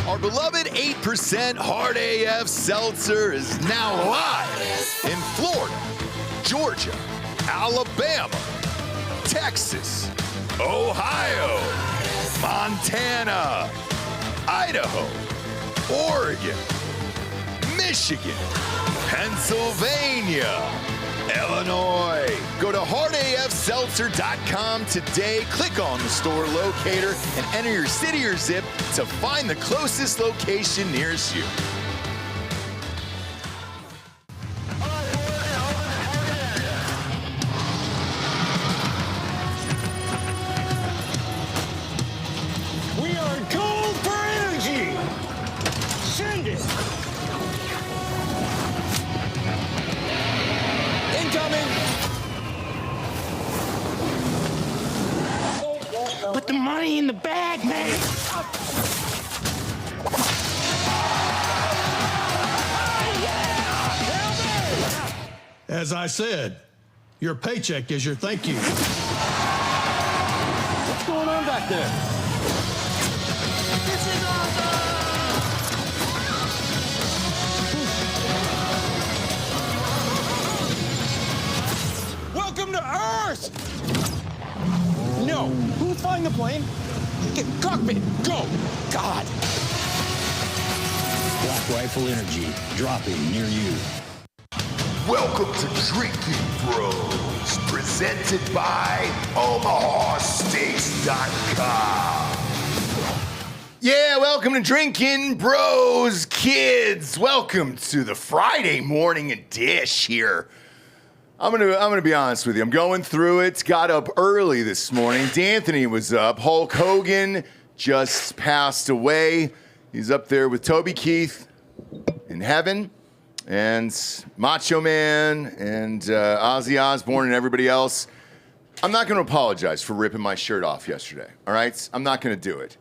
Our beloved 8% Hard AF Seltzer is now live in Florida, Georgia, Alabama, Texas, Ohio, Montana, Idaho, Oregon, Michigan, Pennsylvania, Illinois. Go to hardafseltzer.com today, click on the store locator, and enter your city or zip to find the closest location nearest you. We are gold for energy! Send it! Incoming! Put the money in the bag, man! As I said, your paycheck is your thank you. What's going on back there? This is awesome! Welcome to Earth! No. Who's flying the plane? Get cockpit. Go. God. Black Rifle Energy, dropping near you. Welcome to Drinkin Bros, presented by OmahaSteaks.com. Yeah, welcome to Drinkin Bros, kids. Welcome to the Friday morning dish here. I'm gonna be honest with you. I'm going through it. Got up early this morning. D'Anthony was up. Hulk Hogan just passed away. He's up there with Toby Keith in heaven. And Macho Man and Ozzy Osbourne and everybody else. I'm not going to apologize for ripping my shirt off yesterday, all right? I'm not going to do it.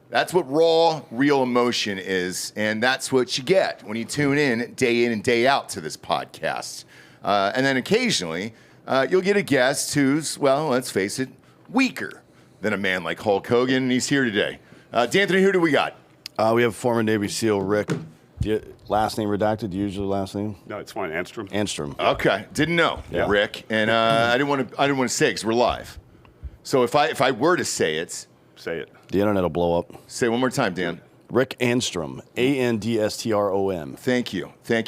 That's what raw, real emotion is, and that's what you get when you tune in and day out to this podcast. And then occasionally, you'll get a guest who's, well, let's face it, weaker than a man like Hulk Hogan, and he's here today. D'Anthony, who do we got? We have former Navy SEAL Rick. Last name redacted? Usually last name? No, it's fine. Andstrom. Andstrom. Okay, didn't know, Yeah. Rick, and I didn't want to say it because we're live. So if I were to say it, Say it. The internet will blow up. say it one more time, Dan. Rick Andstrom. Andstrom. Thank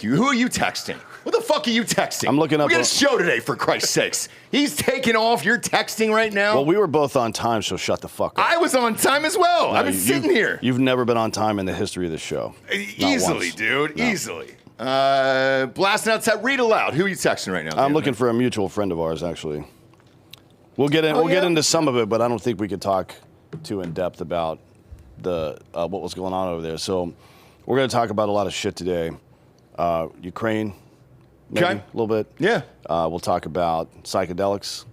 you. Who are you texting? What the fuck are you texting? I'm looking up We got a a- show today, for Christ's sakes. He's taking off. You're texting right now. Well, we were both on time, so shut the fuck up. I was on time as well. No, I've been sitting here. You've never been on time in the history of the show. Not Easily, once. dude. No. Easily. Blasting outside. Read aloud. Who are you texting right now? I'm Dan? looking for a mutual friend of ours, actually. We'll get in. Oh, we'll get yeah? into some of it, but I don't think we could talk too in depth about the what was going on over there. So we're going to talk about a lot of shit today. Ukraine, maybe Okay. a little bit. Yeah. We'll talk about psychedelics,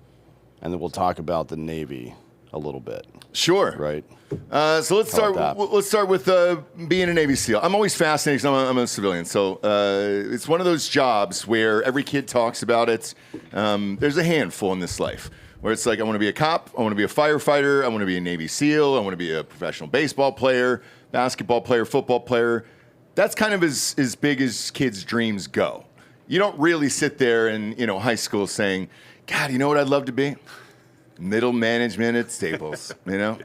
and then we'll talk about the Navy a little bit. Sure. Right. So let's How start. about that? Let's start with being a Navy SEAL. I'm always fascinated because I'm a civilian. So it's one of those jobs where every kid talks about it. There's a handful in this life where it's like, I want to be a cop, I want to be a firefighter, I want to be a Navy SEAL, I want to be a professional baseball player, basketball player, football player. That's kind of as big as kids' dreams go. You don't really sit there in high school saying, God, you know what I'd love to be? Middle management at Staples,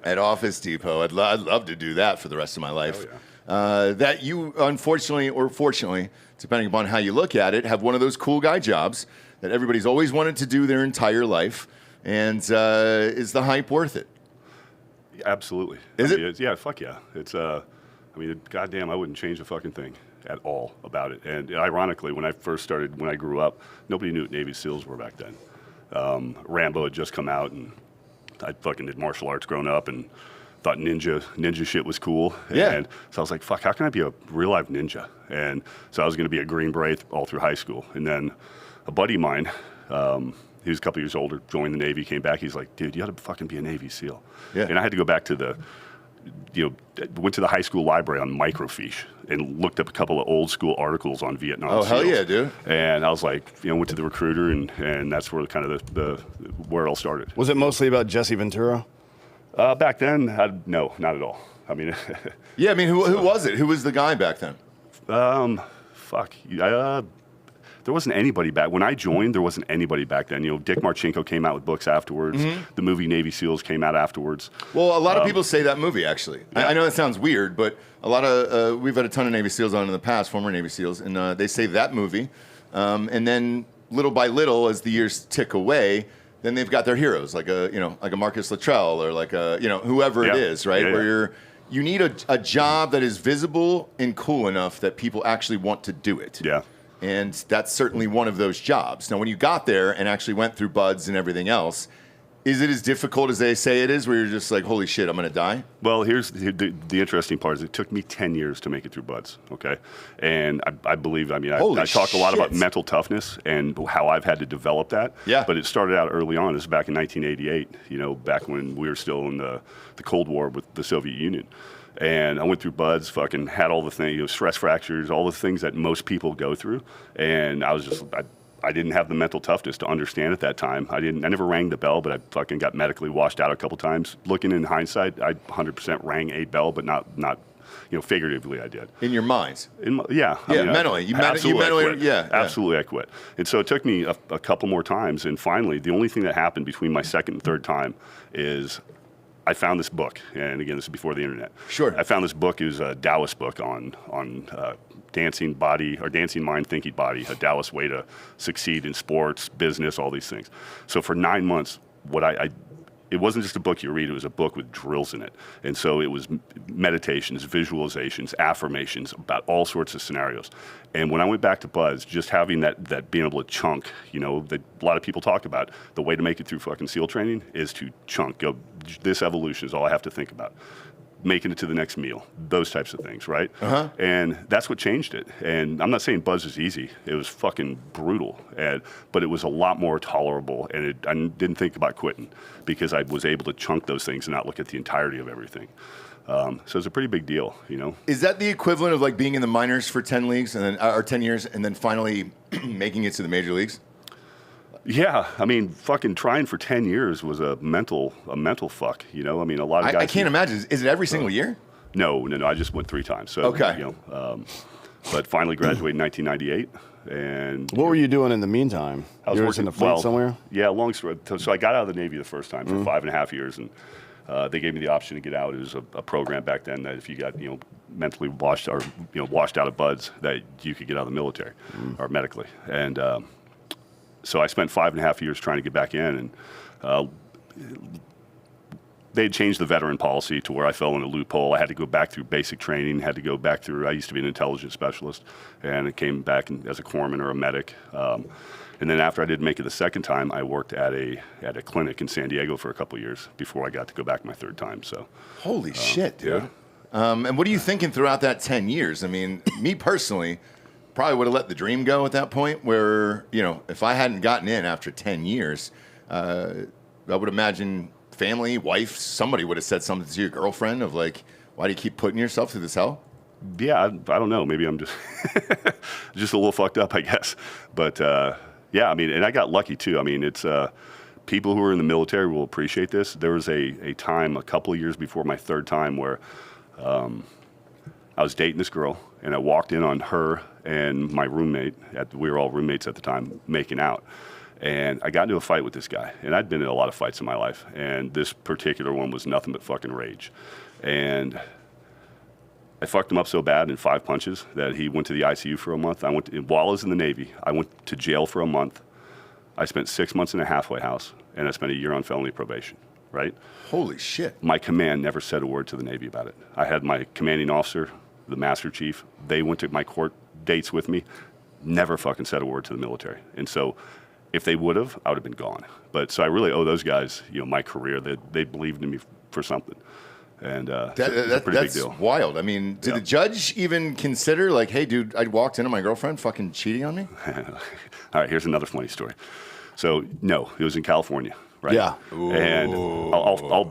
at Office Depot. I'd love to do that for the rest of my life. Oh, That you, unfortunately or fortunately, depending upon how you look at it, have one of those cool guy jobs that everybody's always wanted to do their entire life. And is the hype worth it? Absolutely. Is it? Yeah, fuck yeah. It's, goddamn, I wouldn't change a fucking thing at all about it. And ironically, when I grew up, nobody knew what Navy SEALs were back then. Rambo had just come out, and I fucking did martial arts growing up and thought ninja shit was cool. Yeah. And so I was like, fuck, how can I be a real life ninja? And so I was going to be a Green Beret all through high school. And then a buddy of mine, he was a couple years older, joined the Navy, came back. He's like, dude, you got to fucking be a Navy SEAL. Yeah. And I had to go back to went to the high school library on microfiche and looked up a couple of old school articles on Vietnam Oh, SEALs. hell yeah, dude. And I was like, went to the recruiter, and that's where kind of where it all started. Was it mostly about Jesse Ventura? Back then, no, not at all. I mean, Yeah, I mean, who was it? Who was the guy back then? fuck. There wasn't anybody back when I joined. There wasn't anybody back then. You know, Dick Marchenko came out with books afterwards. The movie Navy SEALs came out afterwards. Well, a lot of people say that movie, actually. Yeah. I know that sounds weird, but a lot of we've had a ton of Navy SEALs on in the past, former Navy SEALs, and they say that movie. And then little by little, as the years tick away, then they've got their heroes, like a Marcus Luttrell or like a whoever it is, right? Where you need a job that is visible and cool enough that people actually want to do it. Yeah. And that's certainly one of those jobs. Now, when you got there and actually went through buds and everything else, is it as difficult as they say it is, where you're just like, holy shit, I'm going to die? Well, here's the interesting part is it took me 10 years to make it through buds, okay? And I believe, I talk a lot about mental toughness and how I've had to develop that. Yeah. But it started out early on. This is back in 1988, back when we were still in the Cold War with the Soviet Union. And I went through buds, fucking had all the things, stress fractures, all the things that most people go through. And I was just, I didn't have the mental toughness to understand at that time. I never rang the bell, but I fucking got medically washed out a couple times. Looking in hindsight, I 100% rang a bell, but not figuratively I did. In your minds? Mentally. Mentally, Absolutely, I quit. And so it took me a couple more times, and finally, the only thing that happened between my second and third time is I found this book, and again, this is before the internet. Sure. I found this book. It was a Taoist book on dancing body or dancing mind, thinking body, a Taoist way to succeed in sports, business, all these things. So for 9 months, it wasn't just a book you read, it was a book with drills in it. And so it was meditations, visualizations, affirmations about all sorts of scenarios. And when I went back to buds, just having that being able to chunk, that a lot of people talk about, the way to make it through fucking SEAL training is to chunk. Go, this evolution is all I have to think about. Making it to the next meal, those types of things, right? Uh-huh. And that's what changed it. And I'm not saying buzz is easy. It was fucking brutal, but it was a lot more tolerable, and I didn't think about quitting because I was able to chunk those things and not look at the entirety of everything. So it's a pretty big deal, Is that the equivalent of like being in the minors for 10 leagues and then or 10 years and then finally making it to the major leagues? Yeah, I mean, fucking trying for 10 years was a mental fuck, a lot of guys. I can't imagine. Is it every single year? No, I just went 3 times. So, okay. But finally graduated in 1998. And what were you doing in the meantime? I was working in the fleet somewhere? Yeah, long story. So I got out of the Navy the first time for 5.5 years, and they gave me the option to get out. It was a program back then that if you got mentally washed or washed out of buds, that you could get out of the military or medically. And so I spent 5.5 years trying to get back in, and they had changed the veteran policy to where I fell in a loophole. I had to go back through basic training, I used to be an intelligence specialist, and it came back as a corpsman or a medic. And then after I didn't make it the second time, I worked at a clinic in San Diego for a couple of years before I got to go back my third time. So, holy shit, dude. Yeah. And what are you thinking throughout that 10 years? I mean, me personally, probably would have let the dream go at that point where, if I hadn't gotten in after 10 years, I would imagine family, wife, somebody would have said something to your girlfriend of like, why do you keep putting yourself through this hell? Yeah, I don't know. Maybe I'm just just a little fucked up, I guess. But yeah, I mean, and I got lucky too. I mean, it's people who are in the military will appreciate this. There was a time a couple of years before my third time where I was dating this girl, and I walked in on her and my roommate, we were all roommates at the time, making out. And I got into a fight with this guy. And I'd been in a lot of fights in my life. And this particular one was nothing but fucking rage. And I fucked him up so bad in 5 punches that he went to the ICU for a month. While I was in the Navy, I went to jail for a month. I spent 6 months in a halfway house. And I spent a year on felony probation, right? Holy shit. My command never said a word to the Navy about it. I had my commanding officer, the master chief. They went to my court dates with me. Never fucking said a word to the military. And so if they would have, I would have been gone. But so I really owe those guys, my career. They believed in me for something. And it's a pretty big deal. That's wild. I mean, did the judge even consider like, hey, dude, I walked into my girlfriend fucking cheating on me? All right, here's another funny story. So, no, it was in California, right? Yeah. And all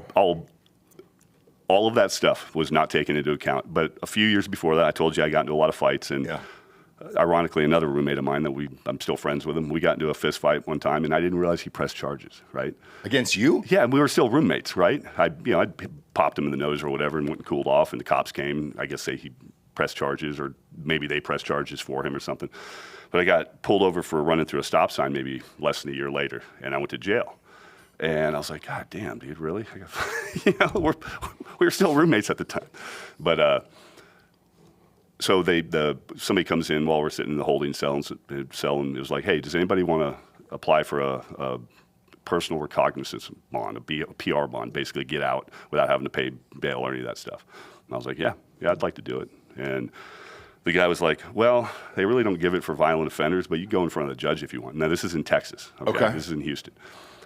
of that stuff was not taken into account. But a few years before that, I told you I got into a lot of fights. And ironically, another roommate of mine I'm still friends with him. We got into a fist fight one time, and I didn't realize he pressed charges. Right? Against you? Yeah, we were still roommates. Right? I popped him in the nose or whatever, and went and cooled off. And the cops came. I guess he pressed charges, or maybe they pressed charges for him or something. But I got pulled over for running through a stop sign maybe less than a year later, and I went to jail. And I was like, God damn, dude, really? We were still roommates at the time. But so somebody comes in while we're sitting in the holding cell, and it was like, hey, does anybody want to apply for a personal recognizance bond, a PR bond, basically get out without having to pay bail or any of that stuff? And I was like, yeah, I'd like to do it. And the guy was like, well, they really don't give it for violent offenders, but you go in front of the judge if you want. Now, this is in Texas. Okay. This is in Houston.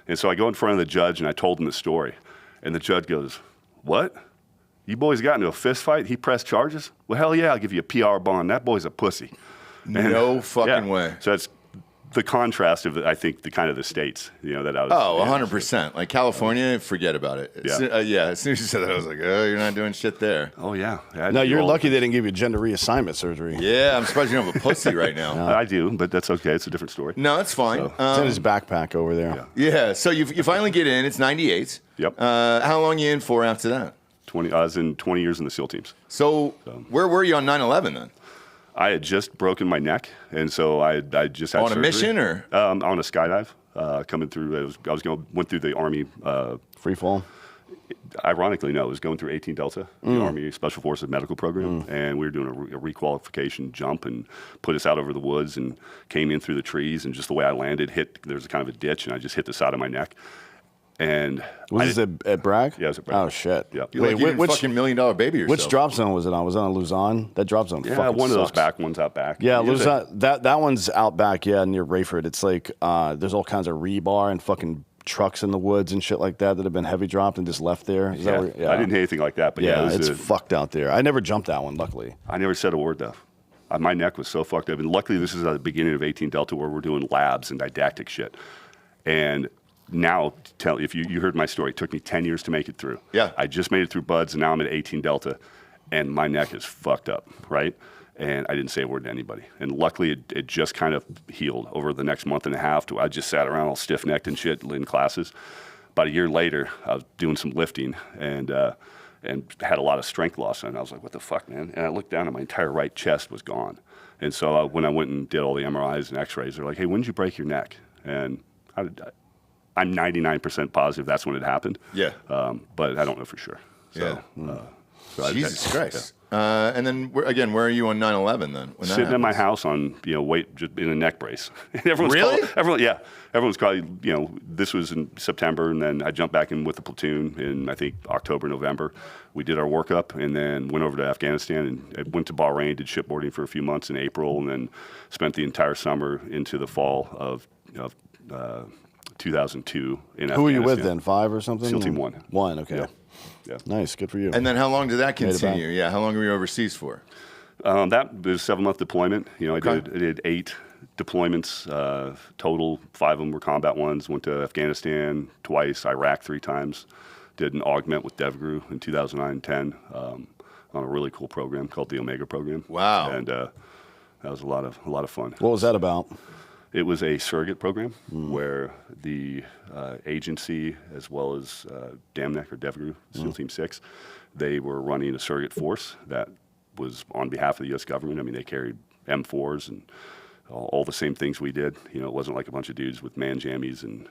And so I go in front of the judge, and I told him the story. And the judge goes, what? You boys got into a fist fight? He pressed charges? Well, hell yeah, I'll give you a PR bond. That boy's a pussy. No fucking way. So that's the contrast of, I think, the kind of the states, that I was. Oh, 100%. Like California, forget about it. Yeah. As soon as you said that, I was like, oh, you're not doing shit there. Oh, yeah. No, you're lucky they didn't give you gender reassignment surgery. Yeah, I'm surprised you don't have a pussy right now. I do, but that's okay. It's a different story. No, that's fine. So, it's in his backpack over there. Yeah, so you finally get in. It's 98. Yep. How long you in for after that? I was in 20 years in the SEAL teams. So where were you on 9/11 then? I had just broken my neck, and so I just had on surgery. A mission or on a skydive coming through. Went through the Army free fall. Ironically, no, I was going through 18 Delta, the Army Special Forces medical program, and we were doing a requalification jump and put us out over the woods and came in through the trees, and just the way I landed, there's a kind of a ditch, and I just hit the side of my neck. And was this at Bragg? Yeah, it was at Bragg. Oh shit! Yeah. Wait, which fucking $1 million baby yourself? Which drop zone was it on? Was it on Luzon? That drop zone. Yeah, fucking one sucks. of those back ones out back. Yeah, Luzon. That one's out back. Yeah, near Rayford. It's like there's all kinds of rebar and fucking trucks in the woods and shit like that have been heavy dropped and just left there. Is that where, I didn't hear anything like that, but it's fucked out there. I never jumped that one, luckily. I never said a word though. My neck was so fucked up, and luckily this is at the beginning of 18 Delta where we're doing labs and didactic shit, and. Now, if you heard my story, it took me 10 years to make it through. Yeah. I just made it through BUDS, and now I'm at 18 Delta, and my neck is fucked up, right? And I didn't say a word to anybody. And luckily, it just kind of healed over the next month and a half. I just sat around all stiff-necked and shit in classes. About a year later, I was doing some lifting and had a lot of strength loss. And I was like, what the fuck, man? And I looked down, and my entire right chest was gone. And so when I went and did all the MRIs and X-rays, they're like, hey, when did you break your neck? And I'm 99% positive that's when it happened. Yeah. But I don't know for sure. So, Jesus Christ. Yeah. And then, where are you on 9/11 then? Sitting in my house on, just in a neck brace. And everyone's really? Everyone's calling, this was in September, and then I jumped back in with the platoon in, I think, October, November. We did our workup and then went over to Afghanistan and went to Bahrain, did shipboarding for a few months in April, and then spent the entire summer into the fall of 2002 in Afghanistan. Who were you with then? 5 or something? SEAL Team 1. 1, okay. Yeah. Nice, good for you. And then how long did that continue? Yeah, how long were you overseas for? That was a 7-month deployment. I did 8 deployments total. 5 of them were combat ones. Went to Afghanistan twice, Iraq 3 times. Did an augment with DevGru in 2009 and 10 on a really cool program called the Omega program. Wow. And that was a lot of fun. What was that about? It was a surrogate program where the agency, as well as DAMNEC or DevGru, SEAL Team 6, they were running a surrogate force that was on behalf of the U.S. government. I mean, they carried M4s and all the same things we did. It wasn't like a bunch of dudes with man jammies and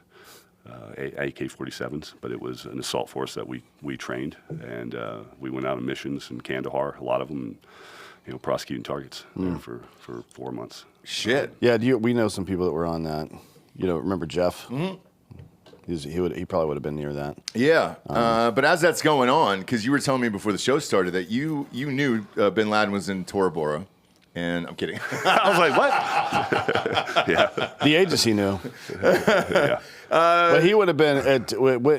AK-47s, but it was an assault force that we trained, and we went out on missions in Kandahar, a lot of them, prosecuting targets there for 4 months. Shit. Yeah, we know some people that were on that. Remember Jeff? Mm-hmm. He probably would have been near that. Yeah, but as that's going on, because you were telling me before the show started that you knew Bin Laden was in Tora, Bora. And I'm kidding. I was like, what? Yeah. The agency knew. Yeah. But he would have been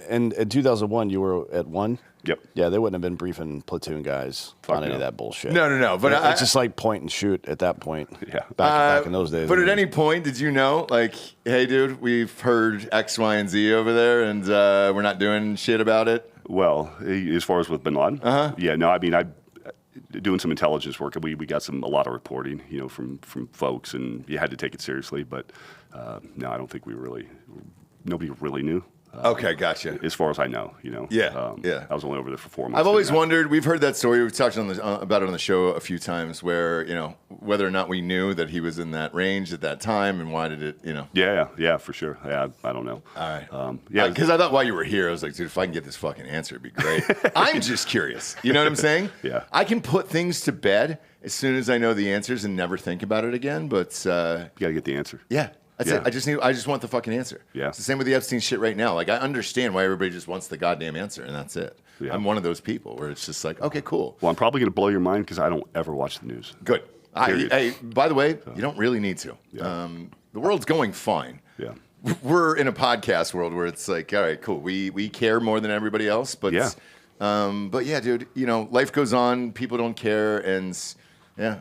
in 2001, you were at 1? Yep. Yeah, they wouldn't have been briefing platoon guys on any of that bullshit. No. But it's just like point and shoot at that point. Yeah. Back in those days. But at any point, did you know, like, hey, dude, we've heard X, Y, and Z over there, and we're not doing shit about it? Well, as far as with Bin Laden? Uh-huh. Yeah, no, I mean, doing some intelligence work. We got a lot of reporting, from folks, and you had to take it seriously. But no, I don't think nobody really knew. Okay, gotcha. As far as I know, Yeah, yeah. I was only over there for 4 months. I've always wondered. We've heard that story. We've talked about it on the show a few times, where whether or not we knew that he was in that range at that time, and why did it, Yeah, for sure. Yeah, I don't know. All right. Yeah, because I thought while you were here, I was like, dude, if I can get this fucking answer, it'd be great. I'm just curious. You know what I'm saying? Yeah. I can put things to bed as soon as I know the answers and never think about it again. But you got to get the answer. Yeah. That's it. I just want the fucking answer. Yeah. It's the same with the Epstein shit right now. Like, I understand why everybody just wants the goddamn answer, and that's it. Yeah. I'm one of those people where it's just like, okay, cool. Well, I'm probably going to blow your mind because I don't ever watch the news. Good. By the way, you don't really need to. Yeah. The world's going fine. Yeah. We're in a podcast world where it's like, all right, cool. We care more than everybody else, but yeah, dude. Life goes on. People don't care, and yeah,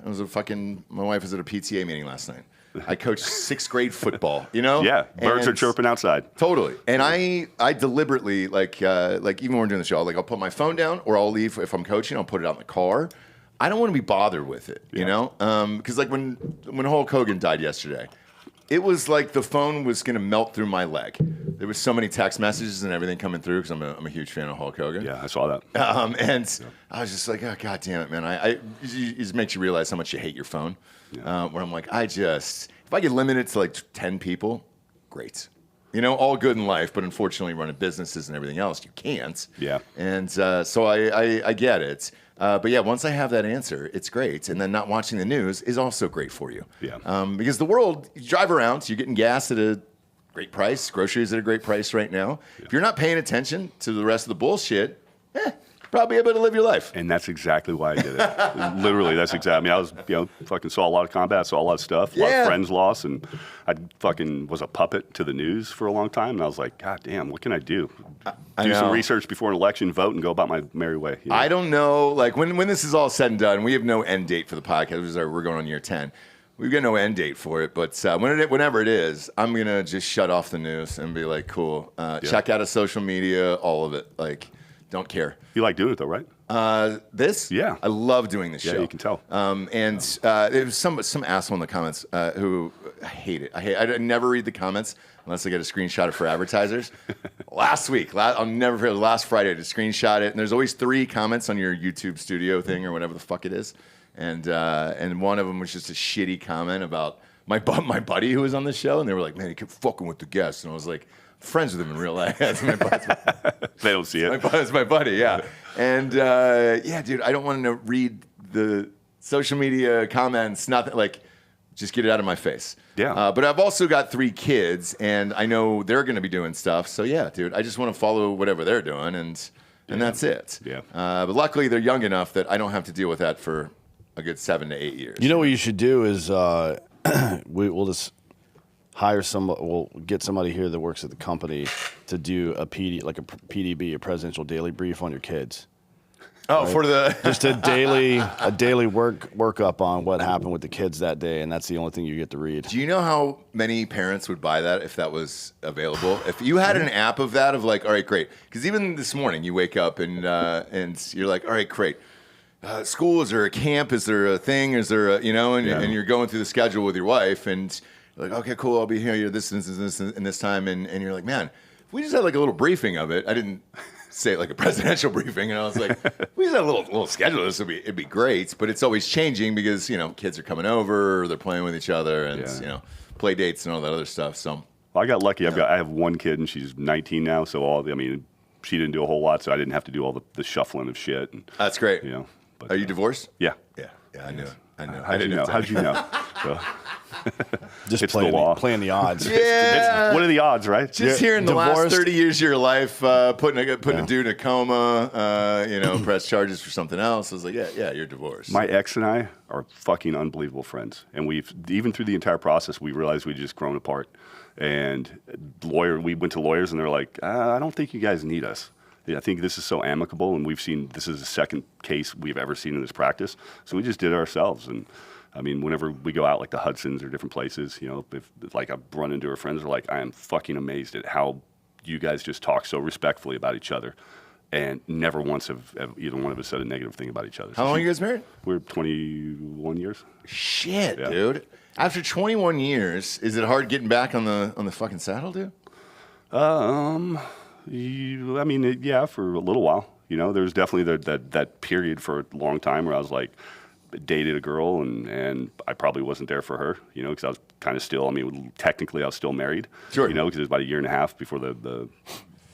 my wife was at a PTA meeting last night. I coached 6th grade football, Yeah, birds are chirping outside. Totally. And I deliberately, like even when we're doing the show, I'll put my phone down, or I'll leave. If I'm coaching, I'll put it out in the car. I don't want to be bothered with it, because when Hulk Hogan died yesterday, it was like the phone was going to melt through my leg. There was so many text messages and everything coming through because I'm a huge fan of Hulk Hogan. Yeah, I saw that. And I was just like, oh, God damn it, man. It just makes you realize how much you hate your phone. Yeah. Where I'm like, if I could limit it to like 10 people, great. All good in life, but unfortunately running businesses and everything else, you can't. Yeah. And so I get it. But yeah, once I have that answer, it's great. And then not watching the news is also great for you. Yeah. Because the world, you drive around, you're getting gas at a great price, groceries at a great price right now. Yeah. If you're not paying attention to the rest of the bullshit, probably able to live your life. And that's exactly why I did it. Literally, that's exactly. I was, fucking saw a lot of combat, saw a lot of stuff, a lot of friends lost, and I fucking was a puppet to the news for a long time. And I was like, God damn, what can I do? Do some research before an election, vote, and go about my merry way. I don't know. Like when this is all said and done, we have no end date for the podcast. We're going on year 10. We've got no end date for it, but whenever it is, I'm gonna just shut off the news and be like, cool. Check out of social media, all of it. Like, don't care. You like doing it though, right? This? Yeah. I love doing this show. Yeah, you can tell. There was some asshole in the comments who I hate it. I never read the comments unless I get a screenshot for advertisers. Last week, I'll never forget, last Friday, I had to screenshot it, and there's always 3 comments on your YouTube studio thing or whatever the fuck it is. And one of them was just a shitty comment about my buddy who was on the show, and they were like, man, he kept fucking with the guests. And I was like, friends with him in real life. They don't see it. It's my buddy, yeah. And dude, I don't want to read the social media comments. Nothing like, just get it out of my face. Yeah. But I've also got 3 kids, and I know they're going to be doing stuff. So yeah, dude, I just want to follow whatever they're doing, and that's it. Yeah. But luckily, they're young enough that I don't have to deal with that for a good 7 to 8 years. You know what you should do is we'll just hire we'll get somebody here that works at the company to do a PDB, a presidential daily brief on your kids. Oh, right? For the just a daily workup on what happened with the kids that day, and that's the only thing you get to read. Do you know how many parents would buy that if that was available? If you had an app of that, of like, all right, great, because even this morning you wake up and you're like, all right, great. School, is there a camp? Is there a thing? Is there a, and you're going through the schedule with your wife, and you're like, okay, cool, I'll be here this and this time, and you're like, man, if we just had like a little briefing of it. I didn't say it like a presidential briefing, and I was like, we just had a little schedule. It'd be great, but it's always changing because kids are coming over, or they're playing with each other, and play dates and all that other stuff. So well, I got lucky. I have one kid, and she's 19 now, so she didn't do a whole lot, so I didn't have to do all the shuffling of shit. And, that's great. But, are you divorced? Yeah. Yeah, I knew it. I knew. How'd you know? How'd you know? So, just it's the law. Playing the odds. Yeah. What are the odds, right? Just hearing the last 30 years of your life, putting a dude in a coma, press charges for something else. I was like, yeah, you're divorced. My ex and I are fucking unbelievable friends, and we've even through the entire process, we realized we'd just grown apart. And we went to lawyers, and they're like, I don't think you guys need us. I think this is so amicable, and this is the second case we've ever seen in this practice. So we just did it ourselves. And whenever we go out like the Hudsons or different places, if like I've run into her friends, are like, I am fucking amazed at how you guys just talk so respectfully about each other. and never once have either one of us said a negative thing about each other. How long are you guys married? We're 21 years. Shit, Yeah. dude. After 21 years, is it hard getting back on the fucking saddle, dude? I mean, yeah, for a little while. You know, there's definitely that period for a long time where I was like, dated a girl and I probably wasn't there for her, you know, because I was kind of still, I mean, technically I was still married. Sure. You know, because it was about a year and a half before the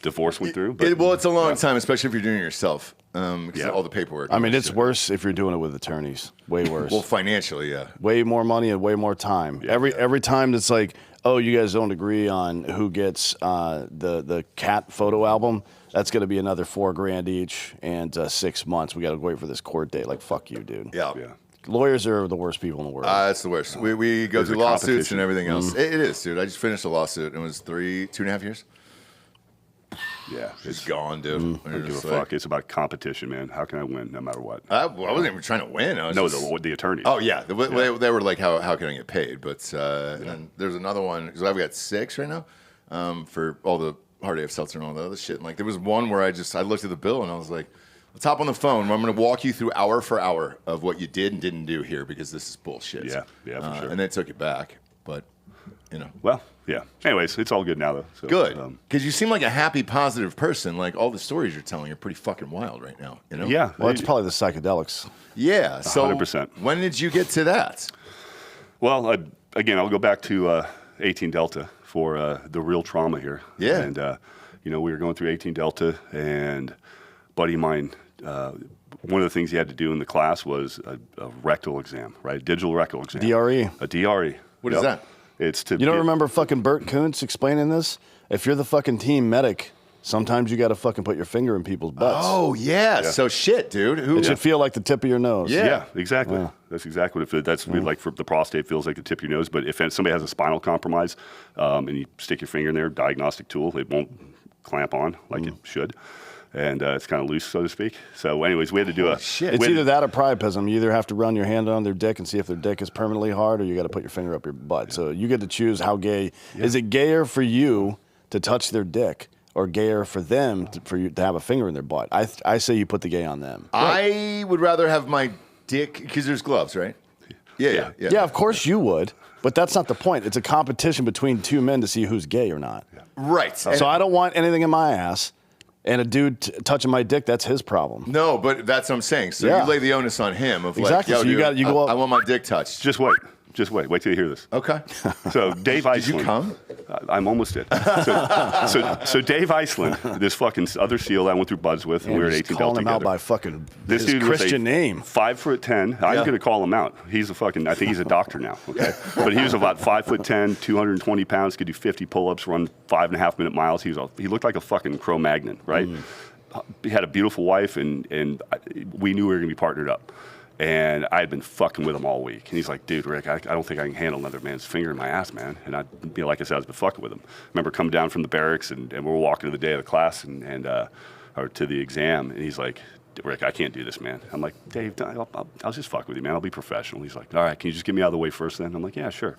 divorce went through. Well, it's a long time, especially if you're doing it yourself. Because all the paperwork. I mean, it's worse if you're doing it with attorneys. Way worse. Well, financially, yeah. Way more money and way more time. Yeah. Every time it's like, oh, you guys don't agree on who gets the cat photo album, that's going to be another $4,000 each and 6 months. We got to wait for this court date. Like, fuck you, dude. Yeah. Lawyers are the worst people in the world. It's the worst. We go There's through a lawsuits competition. and everything else. It is, dude. I just finished a lawsuit and it was 2.5 years. Yeah. It's gone, dude. I don't give a fuck. It's about competition, man. How can I win no matter what? I wasn't even trying to win. I was No, just, the attorneys. Oh yeah, they were like, how can I get paid? But and then there's another one because I've got 6 right now for all the hard AF seltzer and all the other shit. And like there was one where I looked at the bill and I was like, let's hop on the phone. I'm going to walk you through hour for hour of what you did and didn't do here because this is bullshit. Yeah, for sure. And they took it back, but you know. Well, yeah. Anyways, it's all good now though. So, Good, because you seem like a happy, positive person. Like all the stories you're telling are pretty fucking wild right now. You know? Yeah. Well, it's probably the psychedelics. Yeah. So 100%. when did you get to that? Well, I'll go back to 18 Delta for the real trauma here. Yeah. And, you know, we were going through 18 Delta, and a buddy of mine, one of the things he had to do in the class was a rectal exam, right? Digital rectal exam. DRE. A DRE. What is that? It's to You don't remember fucking Bert Koontz explaining this? If you're the fucking team medic, sometimes you got to fucking put your finger in people's butts. Oh yeah. So shit, dude. It should feel like the tip of your nose. Yeah, exactly. That's exactly what that's like for the prostate feels like the tip of your nose. But if somebody has a spinal compromise and you stick your finger in there, diagnostic tool, it won't clamp on like it should. And it's kind of loose, so to speak. So anyways, we had to do shit. It's either that or priapism. You either have to run your hand on their dick and see if their dick is permanently hard, or you got to put your finger up your butt. So you get to choose how gay. Is it gayer for you to touch their dick, or gayer for them for you to have a finger in their butt? I say you put the gay on them. I would rather have my dick because there's gloves, right? Yeah. Yeah, of course you would. But that's not the point. It's a competition between two men to see who's gay or not. Right. So I don't want anything in my ass. And a dude touching my dick, that's his problem. No, but that's what I'm saying. So you lay the onus on him of Exactly. like, yo, So dude, you go up. I want my dick touched. Just wait. Wait till you hear this. Okay. So Dave Iceland. Did you come? I'm almost did. So Dave Iceland, this fucking other SEAL I went through buds with, and we were at 18 calling Delta him out together. by fucking This his dude Christian was a name. 5'10". I'm going to call him out. He's a fucking. I think he's a doctor now. Okay, but he was about 5'10", 220 pounds. Could do 50 pull-ups, run 5.5 minute miles. He looked like a fucking Cro-Magnon, right? He had a beautiful wife, and we knew we were going to be partnered up. And I had been fucking with him all week. And he's like, dude, Rick, I don't think I can handle another man's finger in my ass, man. And like I said, I was been fucking with him. I remember coming down from the barracks, and we were walking to the day of the class or to the exam. And he's like, Rick, I can't do this, man. I'm like, Dave, I'll just fuck with you, man. I'll be professional. He's like, all right, can you just get me out of the way first then? I'm like, yeah, sure.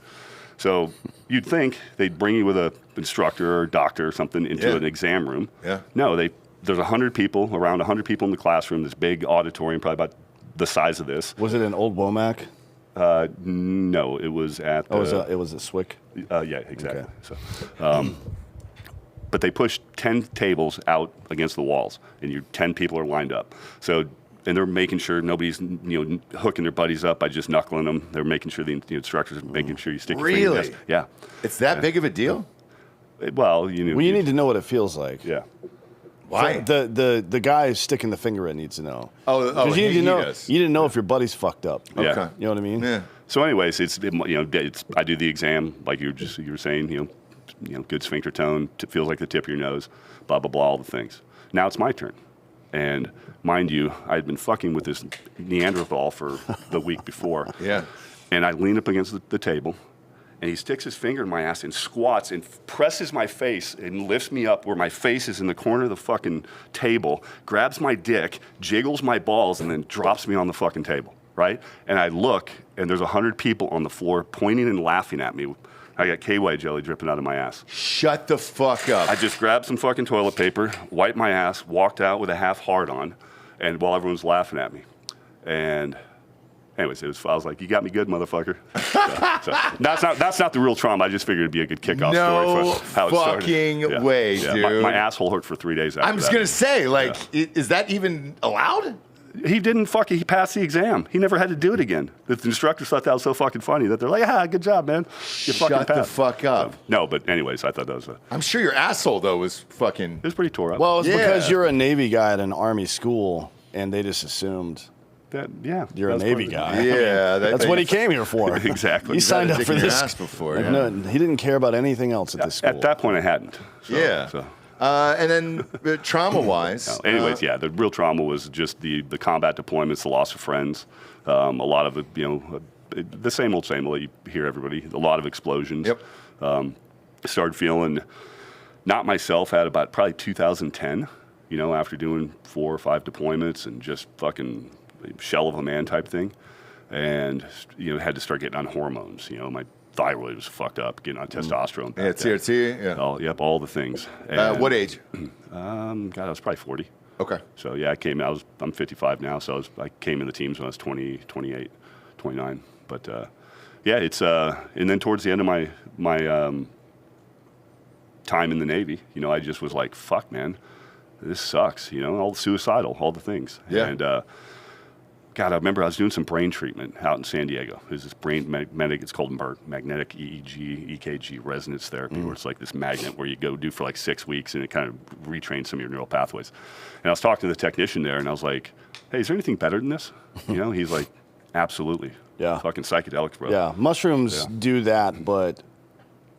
So you'd think they'd bring you with an instructor or doctor or something into an exam room. Yeah. No, there's 100 people, around 100 people in the classroom, this big auditorium, probably about the size of this. Was it in Old Womack? No, it was at. It was at Swick. Yeah, exactly. Okay. So, but they pushed 10 tables out against the walls, and 10 people are lined up. So, and they're making sure nobody's hooking their buddies up by just knuckling them. They're making sure the instructors are making sure you stick your finger in Really? this. Yeah. It's that big of a deal? Well, You need to know what it feels like. Yeah. Why? The guy sticking the finger in needs to know. 'Cause you need to he know. does. You didn't know if your buddy's fucked up. Yeah. Okay. You know what I mean? Yeah. So, anyways, I do the exam like you were saying. Good sphincter tone. Feels like the tip of your nose. Blah blah blah. All the things. Now it's my turn, and mind you, I had been fucking with this Neanderthal for the week before. Yeah. And I lean up against the table, and he sticks his finger in my ass and squats and presses my face and lifts me up where my face is in the corner of the fucking table, grabs my dick, jiggles my balls, and then drops me on the fucking table, right? And I look, and there's 100 people on the floor pointing and laughing at me I got KY jelly dripping out of my ass. Shut the fuck up. I just grabbed some fucking toilet paper, wiped my ass, walked out with a half hard on, and while everyone's laughing at me. And anyways, I was like, you got me good, motherfucker. So that's not the real trauma. I just figured it'd be a good kickoff story for how it started. Fucking way, dude. My asshole hurt for 3 days after I'm just going to say, like, is that even allowed? He didn't he passed the exam. He never had to do it again. The instructors thought that was so fucking funny that they're like, good job, man. You fucking Shut the passed. fuck up. So, no, but anyways, I thought that was I'm sure your asshole, though, was fucking... It was pretty tore up. Well, it's because you're a Navy guy at an Army school, and they just assumed you're a Navy guy. Yeah. That's what he came here for. Exactly. He signed up for this. Before, like, no, he didn't care about anything else at this school. At that point, I hadn't. So. And then trauma-wise... anyways, the real trauma was just the combat deployments, the loss of friends, a lot of it, the same old you hear everybody, a lot of explosions. Yep. Started feeling not myself at about probably 2010, after doing 4 or 5 deployments and just fucking shell of a man type thing. And, had to start getting on hormones. My thyroid was fucked up, getting on testosterone. Yeah, TRT, yeah. All the things. And, what age? I was probably 40. Okay. So, I'm 55 now, so I came in the teams when I was 20, 28, 29. But, it's, and then towards the end of my time in the Navy, I just was like, fuck, man, this sucks, all the suicidal, all the things. Yeah. And, God, I remember I was doing some brain treatment out in San Diego. There's this brain magnetic, it's called MERT, magnetic EEG, EKG resonance therapy, where it's like this magnet where you go do for like 6 weeks and it kind of retrains some of your neural pathways. And I was talking to the technician there and I was like, hey, is there anything better than this? He's like, absolutely. Yeah. Fucking psychedelics, bro. Yeah, mushrooms do that, but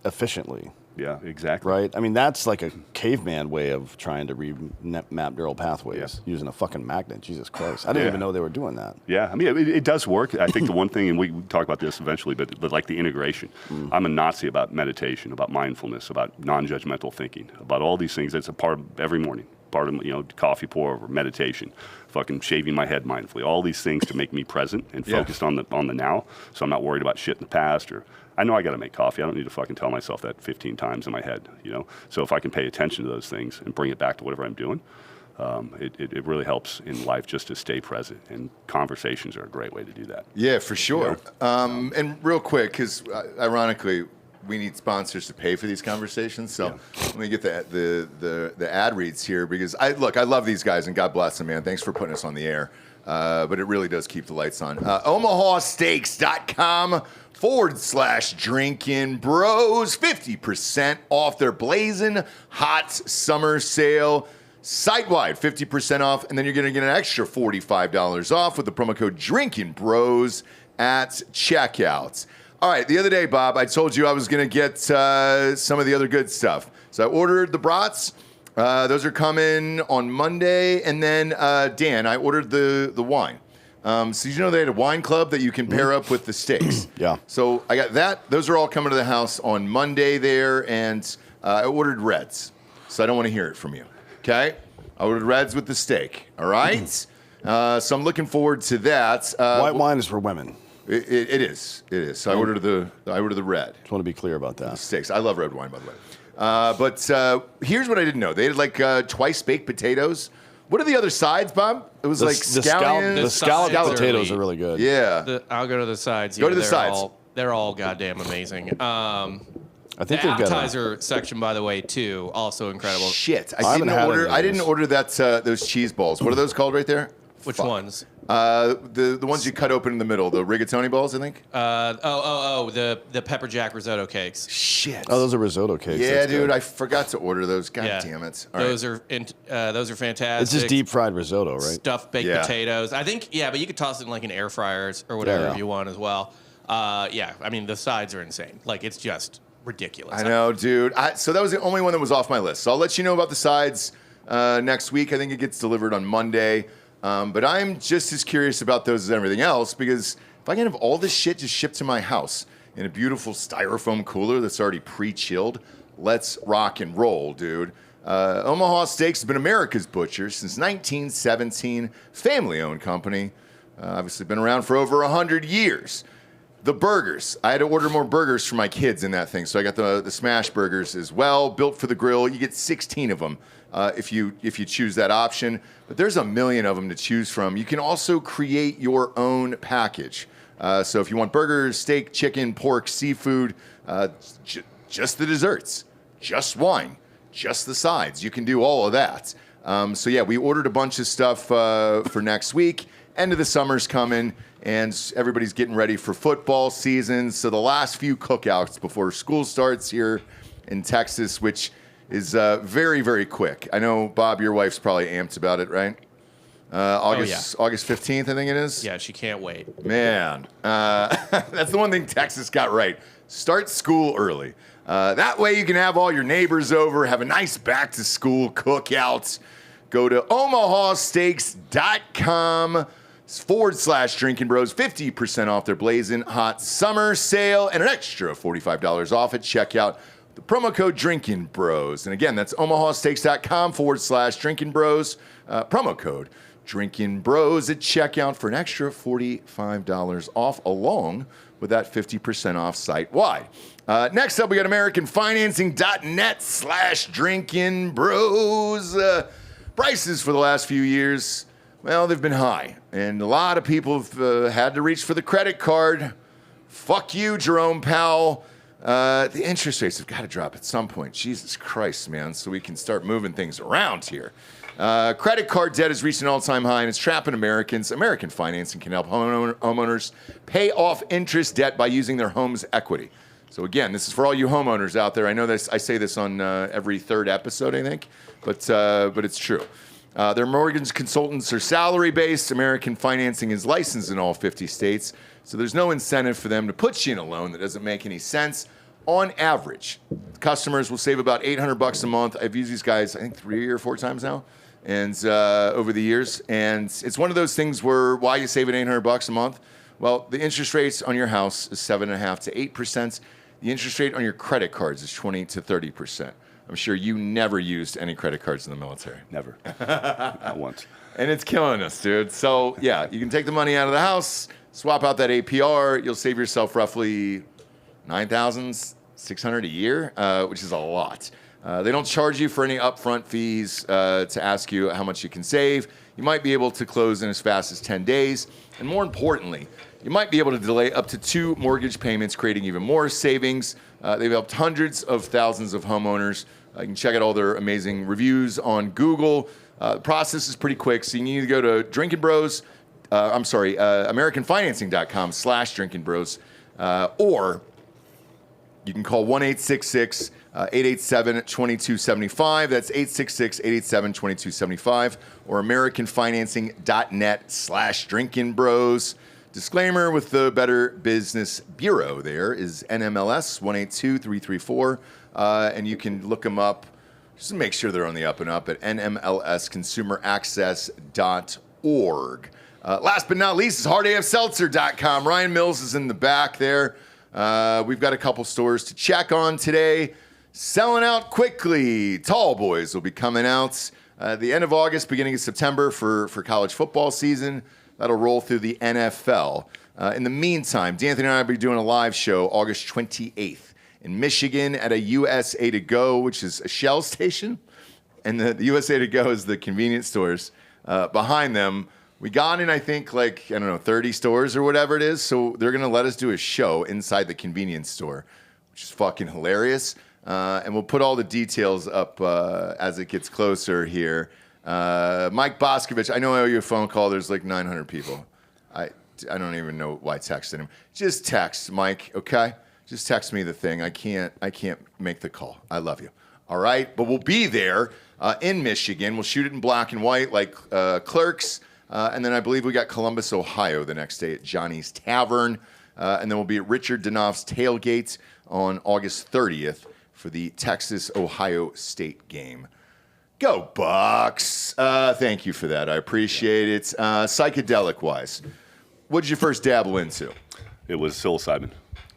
efficiently. Yeah, exactly. Right? I mean, that's like a caveman way of trying to remap neural pathways using a fucking magnet. Jesus Christ. I didn't even know they were doing that. Yeah, I mean, it does work. I think the one thing, and we talk about this eventually, but like the integration. I'm a Nazi about meditation, about mindfulness, about non-judgmental thinking, about all these things. That's a part of every morning. Part of, coffee pour over, meditation, fucking shaving my head mindfully, all these things to make me present and focused on the now. So I'm not worried about shit in the past I know I got to make coffee. I don't need to fucking tell myself that 15 times in my head, So if I can pay attention to those things and bring it back to whatever I'm doing, it really helps in life just to stay present. And conversations are a great way to do that. Yeah, for sure. And real quick, because ironically, we need sponsors to pay for these conversations. So let me get the ad reads here because I love these guys and God bless them, man. Thanks for putting us on the air. But it really does keep the lights on. OmahaSteaks.com/Drinkin Bros. 50% off their blazing hot summer sale. Site-wide, 50% off. And then you're going to get an extra $45 off with the promo code Drinkin Bros at checkout. All right, the other day, Bob, I told you I was going to get some of the other good stuff. So I ordered the brats. Those are coming on Monday. And then, Dan, I ordered the wine. So they had a wine club that you can pair up with the steaks. Yeah. So I got that. Those are all coming to the house on Monday there. And I ordered reds. So I don't want to hear it from you. Okay? I ordered reds with the steak. All right? So I'm looking forward to that. White wine is for women. It is. So I ordered the red. Just want to be clear about that. Steaks. I love red wine, by the way. But here's what I didn't know. They had like twice baked potatoes. What are the other sides, Bob? It was like scallions. The scalloped sides potatoes are are really good. Yeah. I'll go to the sides. Go to the sides. They're all goddamn amazing. I The think they've got appetizer section, by the way, too, also incredible. Shit. I didn't order that those cheese balls. What are those called right there? Which ones? The ones you cut open in the middle, the rigatoni balls, I think. The pepper jack risotto cakes. Shit. Oh, those are risotto cakes. Yeah, That's dude, good. I forgot to order those. God damn it. All those are fantastic. It's just deep fried risotto, right? Stuffed baked potatoes. I think, but you could toss it in like an air fryers or whatever if you want as well. I mean, the sides are insane. Like, it's just ridiculous. I know, dude. So that was the only one that was off my list. So I'll let you know about the sides next week. I think it gets delivered on Monday. But I'm just as curious about those as everything else because if I can have all this shit just shipped to my house in a beautiful styrofoam cooler that's already pre-chilled, let's rock and roll, dude. Omaha Steaks has been America's butcher since 1917. Family-owned company. Obviously been around for over 100 years. The burgers. I had to order more burgers for my kids in that thing, so I got the smash burgers as well, built for the grill. You get 16 of them if you choose that option, but there's a million of them to choose from. You can also create your own package. So if you want burgers, steak, chicken, pork, seafood, just the desserts, just wine, just the sides, you can do all of that. So yeah, we ordered a bunch of stuff for next week. End of the summer's coming, and everybody's getting ready for football season. So the last few cookouts before school starts here in Texas, which is very, very quick. I know, Bob, your wife's probably amped about it, right? August 15th, I think it is. Yeah, she can't wait. Man, that's the one thing Texas got right. Start school early. That way you can have all your neighbors over, have a nice back-to-school cookout. Go to omahasteaks.com/Drinkin Bros. 50% off their blazing hot summer sale and an extra $45 off at checkout. The promo code Drinkin Bros. And again, that's omahasteaks.com/Drinkin Bros. Promo code Drinkin Bros at checkout for an extra $45 off, along with that 50% off site-wide. Next up, we got AmericanFinancing.net/Drinkin Bros. Prices for the last few years, well, they've been high. And a lot of people have had to reach for the credit card. Fuck you, Jerome Powell. The interest rates have got to drop at some point. Jesus Christ, man, so we can start moving things around here. Credit card debt has reached an all-time high, and it's trapping Americans. American Financing can help homeowners pay off interest debt by using their home's equity. So again, this is for all you homeowners out there. I know this. I say this on every third episode, I think, but it's true. Their mortgage consultants are salary-based. American Financing is licensed in all 50 states, so there's no incentive for them to put you in a loan that doesn't make any sense. On average, customers will save about $800 a month. I've used these guys, I think, 3 or 4 times now, and over the years. And it's one of those things where why you save $800 a month? Well, the interest rates on your house is 7.5% to 8%. The interest rate on your credit cards is 20 to 30%. I'm sure you never used any credit cards in the military. Never. Not once. And it's killing us, dude. So, yeah, you can take the money out of the house, swap out that APR. You'll save yourself roughly $9,600 a year, which is a lot. They don't charge you for any upfront fees to ask you how much you can save. You might be able to close in as fast as 10 days. And more importantly, you might be able to delay up to 2 mortgage payments, creating even more savings. They've helped hundreds of thousands of homeowners. You can check out all their amazing reviews on Google. The process is pretty quick, so you need to go to AmericanFinancing.com/Drinkin Bros. Or you can call 1-866-887-2275. That's 866-887-2275. Or AmericanFinancing.net/Drinkin Bros. Disclaimer with the Better Business Bureau there is NMLS 182334. And you can look them up just to make sure they're on the up and up at nmlsconsumeraccess.org. Last but not least is hardafseltzer.com. Ryan Mills is in the back there. We've got a couple stores to check on today. Selling out quickly. Tall Boys will be coming out at the end of August, beginning of September for college football season. That'll roll through the NFL. In the meantime, D'Anthony and I will be doing a live show August 28th in Michigan at a USA To Go, which is a Shell station. And the USA To Go is the convenience stores behind them. We got in, I think, 30 stores or whatever it is. So they're going to let us do a show inside the convenience store, which is fucking hilarious. And we'll put all the details up as it gets closer here. Mike Boscovich, I know I owe you a phone call. There's 900 people. I don't even know why I texted him. Just text, Mike, okay? Just text me the thing. I can't make the call. I love you. All right? But we'll be there in Michigan. We'll shoot it in black and white like Clerks. And then I believe we got Columbus, Ohio the next day at Johnny's Tavern. And then we'll be at Richard Danoff's Tailgate on August 30th for the Texas-Ohio State game. Go Bucks. Thank you for that. I appreciate it. Psychedelic-wise, what did you first dabble into? It was psilocybin.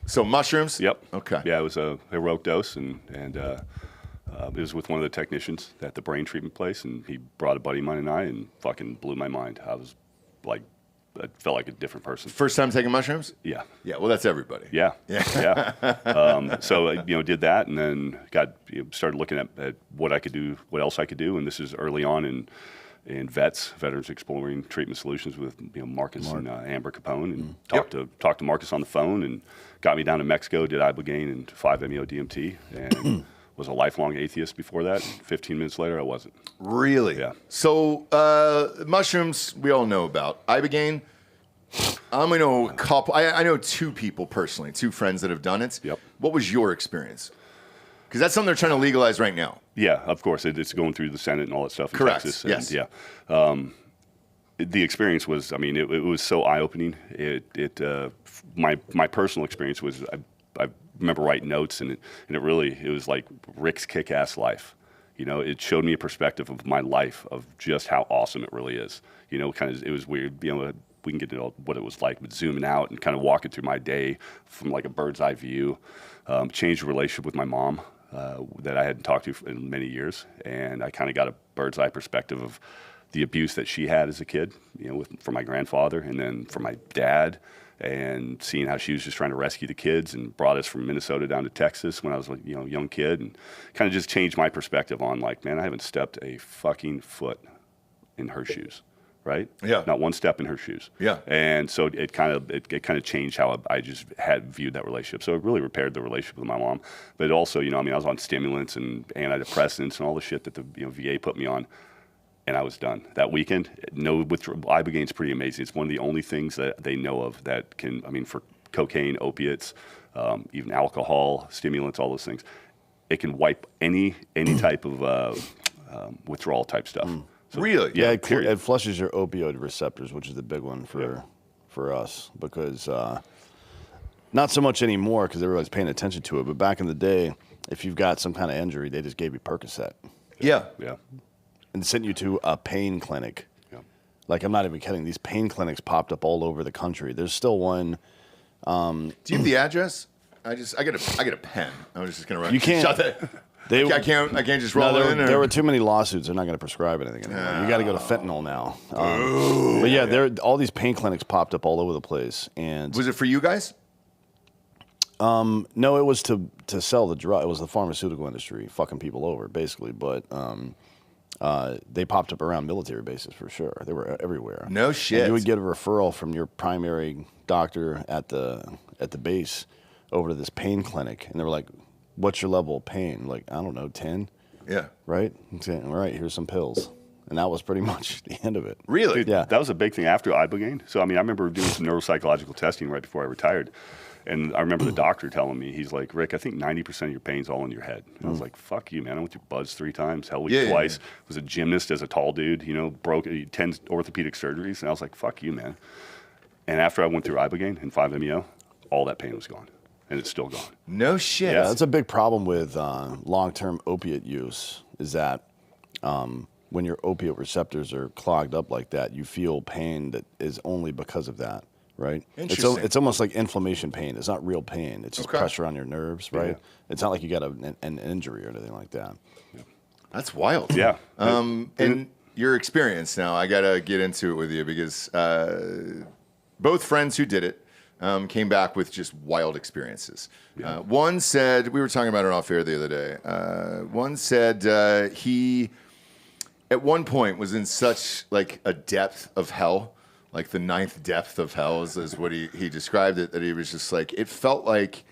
So mushrooms? Yep. Okay. Yeah, it was a heroic dose, and it was with one of the technicians at the brain treatment place, and he brought a buddy of mine and I, and fucking blew my mind. I was I felt like a different person. First time taking mushrooms? Yeah. Yeah, well, that's everybody. Yeah. So did that, and then started looking at what I could do, what else I could do, and this is early on in Veterans Exploring Treatment Solutions with Marcus and Amber Capone, and talked to Marcus on the phone, and got me down to Mexico, did ibogaine and 5-MeO-DMT, and was a lifelong atheist before that. 15 minutes later, I wasn't. Really? Yeah. So mushrooms, we all know about. Ibogaine, I'm going to know a couple. I know two people personally, two friends that have done it. Yep. What was your experience? Because that's something they're trying to legalize right now. Yeah, of course. It's going through the Senate and all that stuff in Correct. Texas. Yes. And, yeah. The experience was, it was so eye-opening. My personal experience was, I remember writing notes, and it was like Rick's kick-ass life. It showed me a perspective of my life, of just how awesome it really is. It was weird. We can get into what it was like, but zooming out and kind of walking through my day from like a bird's eye view. Changed the relationship with my mom that I hadn't talked to in many years, and I kind of got a bird's eye perspective of the abuse that she had as a kid, from my grandfather, and then from my dad, and seeing how she was just trying to rescue the kids and brought us from Minnesota down to Texas when I was a young kid, and kind of just changed my perspective on, like, man, I haven't stepped a fucking foot in her shoes. Right? Yeah. Not one step in her shoes. Yeah. And so it kind of changed how I just had viewed that relationship. So it really repaired the relationship with my mom. But it also, I was on stimulants and antidepressants and all the shit that the VA put me on, and I was done. That weekend, no withdrawal. Ibogaine's pretty amazing. It's one of the only things that they know of that can, for cocaine, opiates, even alcohol, stimulants, all those things, it can wipe any type of withdrawal type stuff. So, really? Yeah, it flushes your opioid receptors, which is the big one for us, because not so much anymore because everybody's paying attention to it. But back in the day, if you've got some kind of injury, they just gave you Percocet. Yeah. And sent you to a pain clinic. Yeah. Like, I'm not even kidding. These pain clinics popped up all over the country. There's still one. Do you have the address? I get a pen. I was just gonna write. You can't. Shut that. I can't just roll in. There were too many lawsuits. They're not going to prescribe anything anymore. You got to go to fentanyl now. But yeah, all these pain clinics popped up all over the place. And was it for you guys? No, it was to sell the drug. It was the pharmaceutical industry fucking people over, basically. But they popped up around military bases for sure. They were everywhere. No shit. And you would get a referral from your primary doctor at the base over to this pain clinic, and they were like, what's your level of pain? Like, I don't know, 10? Yeah. Right? Saying, all right, here's some pills. And that was pretty much the end of it. Really? Dude, yeah. That was a big thing after ibogaine. So, I rember doing some neuropsychological testing right before I retired. And I remember the doctor telling me, he's like, Rick, I think 90% of your pain's all in your head. And I was like, fuck you, man. I went through Buzz 3 times, Hell Week twice. Was a gymnast as a tall dude, broke 10 orthopedic surgeries. And I was like, fuck you, man. And after I went through ibogaine and 5-MeO, all that pain was gone. And it's still gone. No shit. Yeah, that's a big problem with long-term opiate use, is that when your opiate receptors are clogged up like that, you feel pain that is only because of that, right? Interesting. It's almost like inflammation pain. It's not real pain. It's just pressure on your nerves, right? Yeah. It's not like you got an injury or anything like that. Yeah. That's wild. Yeah. And your experience now, I got to get into it with you because both friends who did it came back with just wild experiences. Yeah. One said, we were talking about it off air the other day. One said he, at one point, was in such like a depth of hell, like the 9th depth of hell is what he described it, that he was just like, it felt like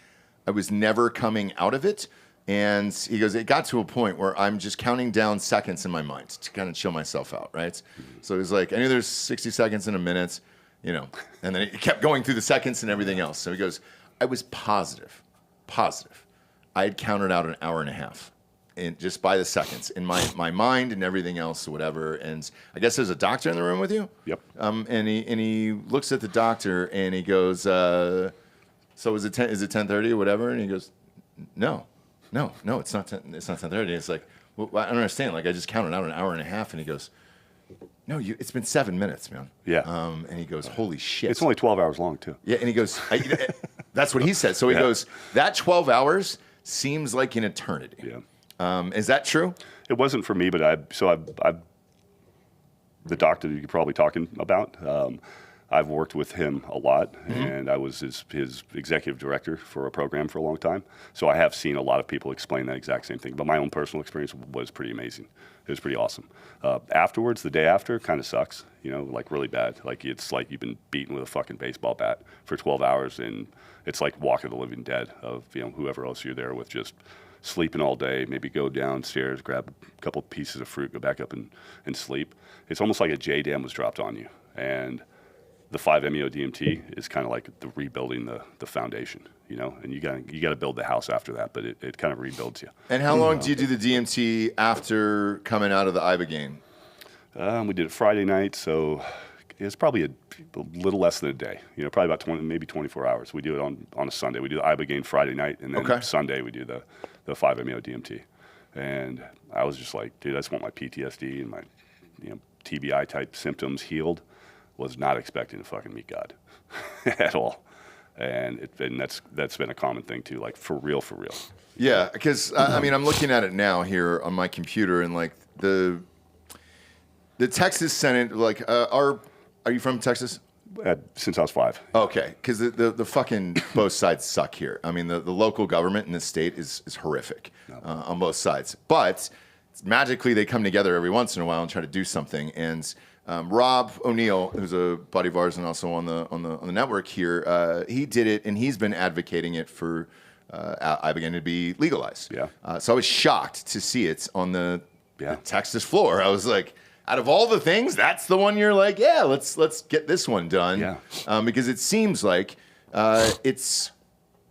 I was never coming out of it. And he goes, it got to a point where I'm just counting down seconds in my mind to kind of chill myself out, right? So it was like, I knew there's 60 seconds in a minute, and then it kept going through the seconds and everything else. So he goes, I was positive. I had counted out an hour and a half, and just by the seconds in my mind and everything else or whatever. And I guess there's a doctor in the room with you. Yep. And he looks at the doctor and he goes, so is it 10:30 or whatever? And he goes, no, it's not 10. It's not 10:30. It's like, well, I don't understand. Like I just counted out an hour and a half, and he goes, no, it's been 7 minutes, man. Yeah. And he goes, holy shit. It's only 12 hours long, too. Yeah, and he goes, that's what he said. So he goes, that 12 hours seems like an eternity. Yeah. Is that true? It wasn't for me, but the doctor that you're probably talking about, I've worked with him a lot, and I was his executive director for a program for a long time. So I have seen a lot of people explain that exact same thing. But my own personal experience was pretty amazing. It was pretty awesome. Afterwards, the day after, kind of sucks, like really bad. Like it's like you've been beaten with a fucking baseball bat for 12 hours, and it's like Walk of the Living Dead of whoever else you're there with, just sleeping all day, maybe go downstairs, grab a couple pieces of fruit, go back up and sleep. It's almost like a J-dam was dropped on you. And the 5-MeO DMT is kind of like the rebuilding the foundation, and you got to build the house after that, but it kind of rebuilds you. And how long do you do the DMT after coming out of the Ibogaine? We did it Friday night, so it's probably a little less than a day, probably about 20, maybe 24 hours. We do it on a Sunday. We do the Ibogaine Friday night, and then Sunday we do the 5-MeO DMT. And I was just like, dude, I just want my PTSD and my TBI type symptoms healed. Was not expecting to fucking meet God at all. And that's been a common thing too, like for real. Yeah, because I mean, I'm looking at it now here on my computer, and like the Texas Senate, like, are you from Texas? Since I was 5. Okay, because the fucking both sides suck here. I mean, the local government in this state is horrific on both sides. But magically, they come together every once in a while and try to do something. And Rob O'Neill, who's a buddy of ours and also on the network here, he did it, and he's been advocating it for Ibogaine to be legalized. Yeah. So I was shocked to see it on the Texas floor. I was like, out of all the things, that's the one you're like, yeah, let's get this one done. Yeah. Because it seems like it's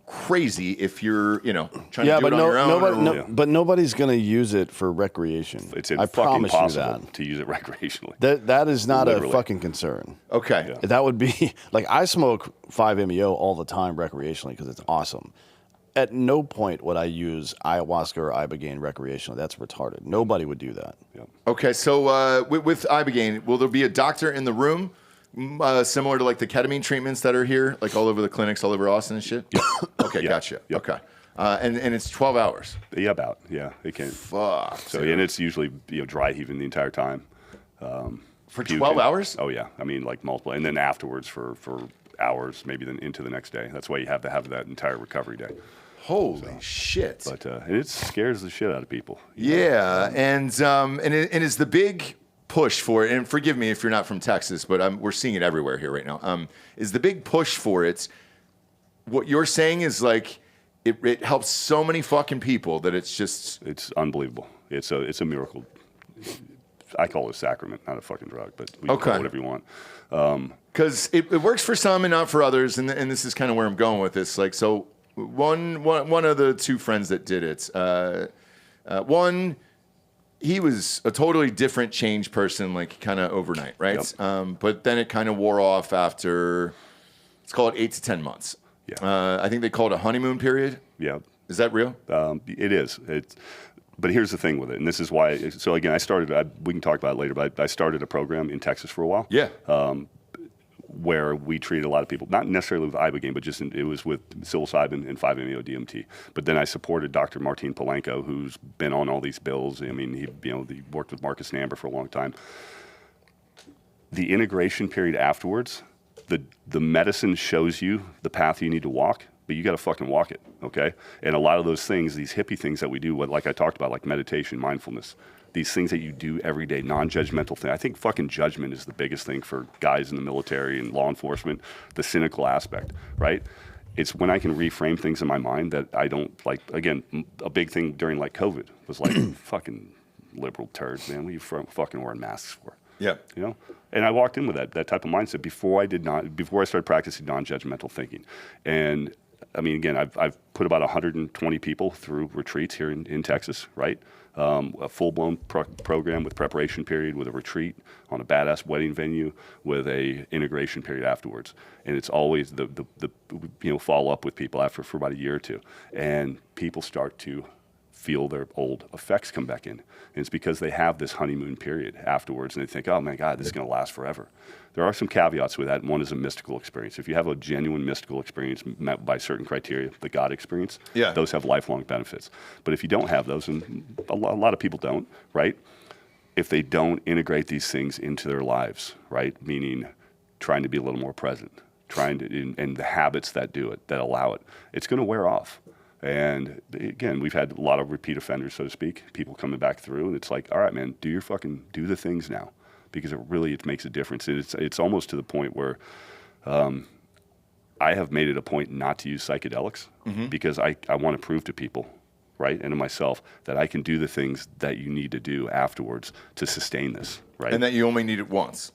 crazy if you're, trying to do it on your own. But nobody's going to use it for recreation. I fucking promise you possible that. to use it recreationally. That is not Literally. a fucking concern. Okay. That would be like, I smoke 5-MeO all the time recreationally because it's awesome. At no point would I use ayahuasca or Ibogaine recreationally. That's retarded. Nobody would do that. Yep. Okay, so with Ibogaine, will there be a doctor in the room, similar to like the ketamine treatments that are here, like all over the clinics, all over Austin and shit? Okay, Yeah. gotcha. Yep. Okay, and it's 12 hours. Yeah, it can. Fuck. So and it's usually dry heaving the entire time. For puking. 12 hours? Oh yeah, I mean like multiple, and then afterwards for hours, maybe then into the next day. That's why you have to have that entire recovery day. Holy shit. But and it scares the shit out of people. Yeah, and is the big push for it, and forgive me if you're not from Texas, but we're seeing it everywhere here right now. Is the big push for it, what you're saying is like, it helps so many fucking people that it's unbelievable. It's a miracle. I call it a sacrament, not a fucking drug, but you can call it whatever you want. Because it works for some and not for others, and this is kind of where I'm going with this. Like, so one of the two friends that did it, one, he was a totally different changed person, like kind of overnight, right? Yep. But then it kind of wore off after, let's call it 8 to 10 months. Yeah. I think they call it a honeymoon period. Yeah. Is that real? It is. But here's the thing with it, and this is why. So again, we can talk about it later, but I started a program in Texas for a while. Yeah. Where we treated a lot of people, not necessarily with Ibogaine, but it was with psilocybin and 5-MeO DMT. But then I supported Dr. Martin Polanco, who's been on all these bills. I mean, he worked with Marcus and Amber for a long time. The integration period afterwards, the medicine shows you the path you need to walk, but you got to fucking walk it, okay? And a lot of those things, these hippie things that we do, like I talked about, like meditation, mindfulness, these things that you do every day, non-judgmental thing. I think fucking judgment is the biggest thing for guys in the military and law enforcement, the cynical aspect, right? It's when I can reframe things in my mind that I don't, like, again, a big thing during like COVID was like, fucking liberal turds, man, what are you fucking wearing masks for? Yeah. And I walked in with that type of mindset before I started practicing non-judgmental thinking. And I mean, again, I've put about 120 people through retreats here in Texas, right? A full-blown program with preparation period, with a retreat on a badass wedding venue, with a integration period afterwards. And it's always the follow up with people for about a year or two, and people start to feel their old effects come back in. And it's because they have this honeymoon period afterwards, and they think, oh my God, this is going to last forever. There are some caveats with that. One is a mystical experience. If you have a genuine mystical experience met by certain criteria, the God experience, those have lifelong benefits. But if you don't have those, and a lot of people don't, right? If they don't integrate these things into their lives, right? Meaning trying to be a little more present, and the habits that do it, that allow it, it's going to wear off. And again, we've had a lot of repeat offenders, so to speak, people coming back through, and it's like, all right, man, do the things now, because it makes a difference. And it's almost to the point where I have made it a point not to use psychedelics because I want to prove to people, right, and to myself, that I can do the things that you need to do afterwards to sustain this, right? And that you only need it once.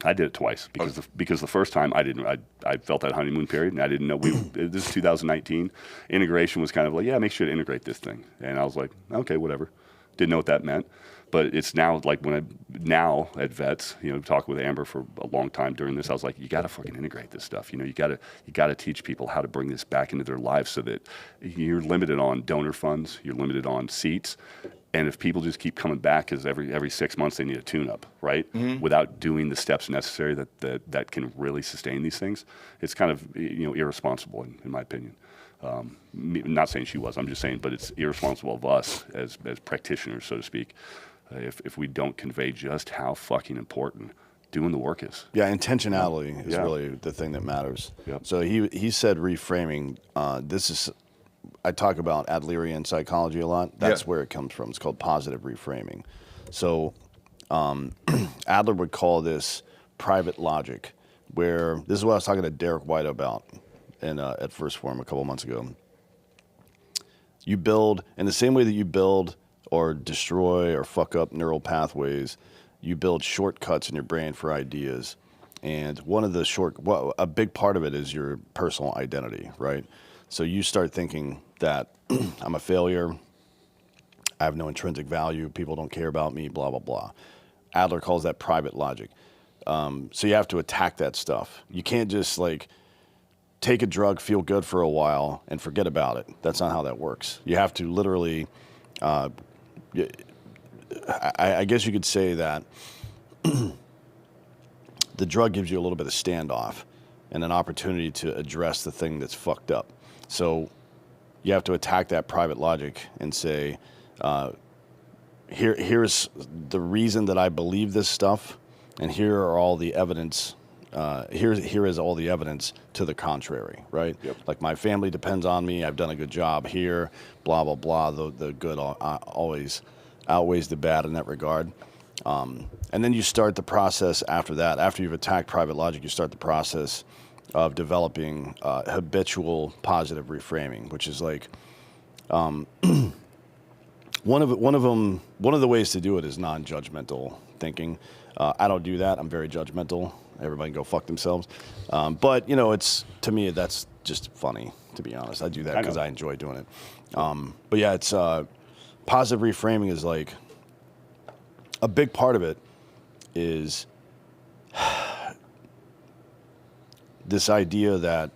I did it twice because the first time I felt that honeymoon period, and I didn't know this is 2019. Integration was kind of like, yeah, make sure to integrate this thing, and I was like, okay, whatever. Didn't know what that meant, but it's now like now at Vets, talking with Amber for a long time during this, I was like, you got to fucking integrate this stuff. You got to teach people how to bring this back into their lives so that you're limited on donor funds, you're limited on seats. And if people just keep coming back because every 6 months they need a tune-up, right? Without doing the steps necessary that can really sustain these things, it's kind of irresponsible in my opinion. Not saying she was, I'm just saying, but it's irresponsible of us as practitioners, so to speak, if we don't convey just how fucking important doing the work is. Yeah, intentionality is really the thing that matters. Yep. So he said reframing. I talk about Adlerian psychology a lot. That's where it comes from. It's called positive reframing. So Adler would call this private logic, where this is what I was talking to Derek White about at First Form a couple months ago. You build, in the same way that you build or destroy or fuck up neural pathways, you build shortcuts in your brain for ideas. And one of the a big part of it is your personal identity, right? So you start thinking that I'm a failure, I have no intrinsic value, people don't care about me, blah, blah, blah. Adler calls that private logic. So you have to attack that stuff. You can't just take a drug, feel good for a while, and forget about it. That's not how that works. You have to literally, I guess you could say that the drug gives you a little bit of standoff and an opportunity to address the thing that's fucked up. So you have to attack that private logic and say, here's the reason that I believe this stuff, and here are all the evidence. Here is all the evidence to the contrary, right? Yep. Like my family depends on me. I've done a good job here. Blah blah blah. The good always outweighs the bad in that regard. And then you start the process after that. After you've attacked private logic, you start the process of developing habitual positive reframing, which is like one of the ways to do it is non-judgmental thinking. I don't do that. I'm very judgmental. Everybody can go fuck themselves. But it's, to me, that's just funny, to be honest. I do that because I enjoy doing it. But yeah, it's positive reframing is like a big part of it is this idea that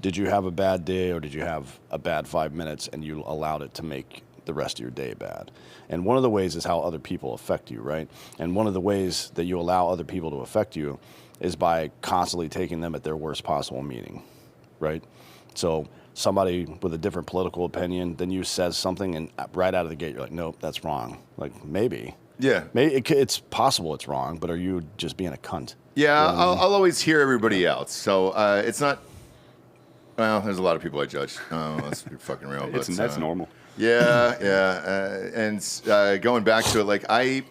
did you have a bad day or did you have a bad 5 minutes and you allowed it to make the rest of your day bad? And one of the ways is how other people affect you, right? And one of the ways that you allow other people to affect you is by constantly taking them at their worst possible meaning, right? So somebody with a different political opinion than you says something, and right out of the gate you're like, nope, that's wrong. Like, maybe. Yeah. Maybe it's possible it's wrong, but are you just being a cunt? Yeah, You know what I mean? I'll always hear everybody else. So it's not. Well, there's a lot of people I judge. Let's be fucking real. But, That's normal. Yeah, yeah. And going back to it,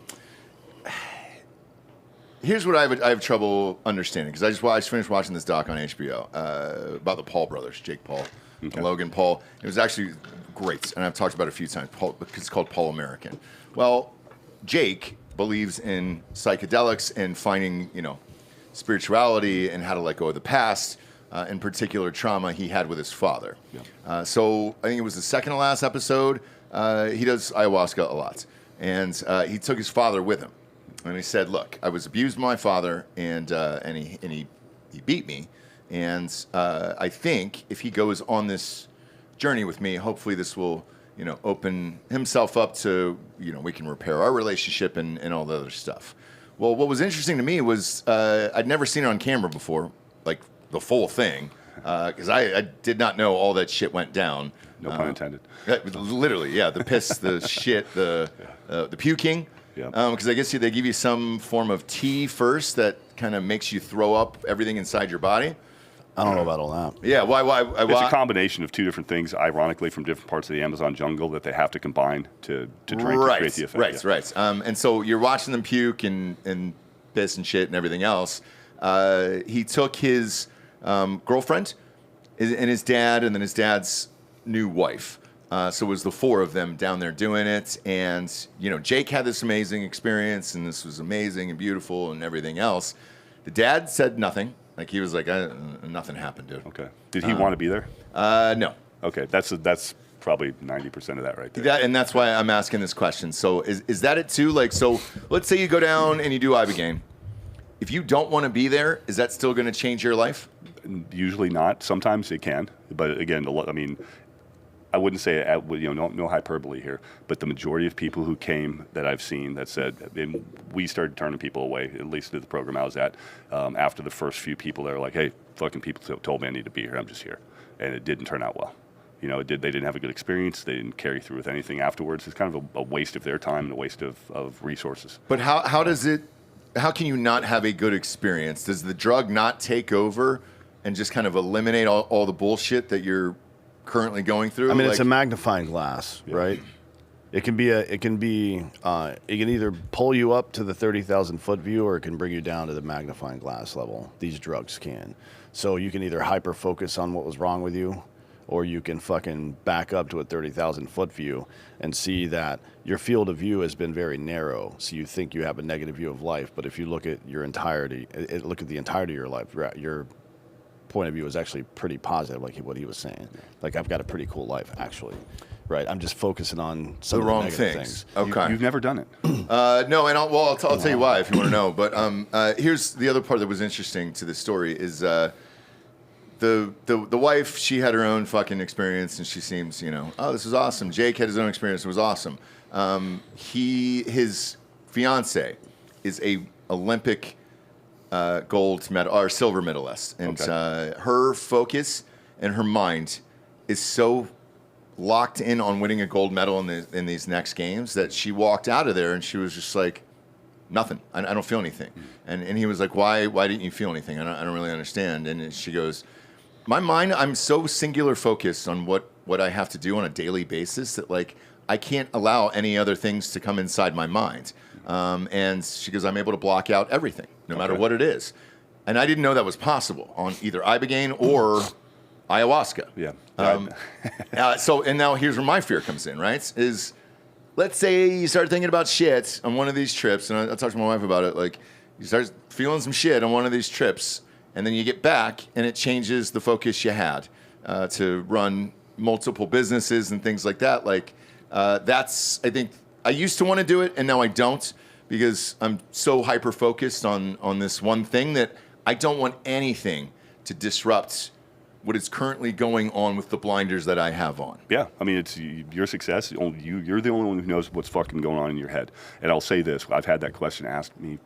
here's what I have trouble understanding, because I just finished watching this doc on HBO about the Paul brothers, Jake Paul and Logan Paul. It was actually great, and I've talked about it a few times. It's called Paul American. Well, Jake believes in psychedelics and finding, spirituality and how to let go of the past, in particular trauma he had with his father. Yeah. So I think it was the second to last episode. He does ayahuasca a lot, and he took his father with him, and he said, "Look, I was abused by my father, and he beat me, and I think if he goes on this journey with me, hopefully this will." Open himself up to, we can repair our relationship and all the other stuff. Well, what was interesting to me was I'd never seen it on camera before, like the full thing, because I did not know all that shit went down. No pun intended. Literally, yeah. The piss, the shit, the puking. Yeah. Because I guess they give you some form of tea first that kind of makes you throw up everything inside your body. I don't know about all that. Yeah, why? It's a combination of two different things, ironically, from different parts of the Amazon jungle that they have to combine to drink to create the effect. Right. And so you're watching them puke and piss and shit and everything else. He took his girlfriend and his dad, and then his dad's new wife. So it was the four of them down there doing it. And, Jake had this amazing experience, and this was amazing and beautiful and everything else. The dad said nothing. Like, he was like, nothing happened, dude. Okay. Did he want to be there? No. Okay. That's probably 90% of that right there. And that's why I'm asking this question. So is that it too? Like, so let's say you go down and you do Ibogaine. If you don't want to be there, is that still going to change your life? Usually not. Sometimes it can. But again, I wouldn't say, no hyperbole here, but the majority of people who came that I've seen that said, and we started turning people away, at least to the program I was at, after the first few people that were like, hey, fucking people told me I need to be here, I'm just here. And it didn't turn out well. They didn't have a good experience, they didn't carry through with anything afterwards. It's kind of a waste of their time and a waste of resources. But how can you not have a good experience? Does the drug not take over and just kind of eliminate all the bullshit that you're currently going through? I mean, it's a magnifying glass, right? It can either pull you up to the 30,000 foot view, or it can bring you down to the magnifying glass level. These drugs can. So you can either hyper focus on what was wrong with you, or you can fucking back up to a 30,000 foot view and see that your field of view has been very narrow. So you think you have a negative view of life, but if you look at the entirety of your life, your point of view is actually pretty positive, like what he was saying. Like, I've got a pretty cool life, actually. Right? I'm just focusing on some of the wrong negative things. things. Okay. You've never done it. No, and I'll tell you why if you want to know. But here's the other part that was interesting to this story is the wife. She had her own fucking experience, and she seems, oh, this is awesome. Jake had his own experience. It was awesome. His fiance is a Olympic gold medal or silver medalist, and her focus and her mind is so locked in on winning a gold medal in these next games that she walked out of there and she was just like, nothing. I don't feel anything. And he was like, why didn't you feel anything? I don't really understand. And she goes, my mind, I'm so singular focused on what I have to do on a daily basis that, like, I can't allow any other things to come inside my mind. And she goes, I'm able to block out everything, no matter what it is. And I didn't know that was possible on either Ibogaine or ayahuasca. Yeah. And now here's where my fear comes in, right? Is, let's say you start thinking about shit on one of these trips, and I talked to my wife about it, like, you start feeling some shit on one of these trips, and then you get back, and it changes the focus you had to run multiple businesses and things like that. Like, that's, I think, I used to want to do it, and now I don't, because I'm so hyper-focused on this one thing that I don't want anything to disrupt what is currently going on with the blinders that I have on. Yeah, I mean, it's your success. You're the only one who knows what's fucking going on in your head. And I'll say this, I've had that question asked me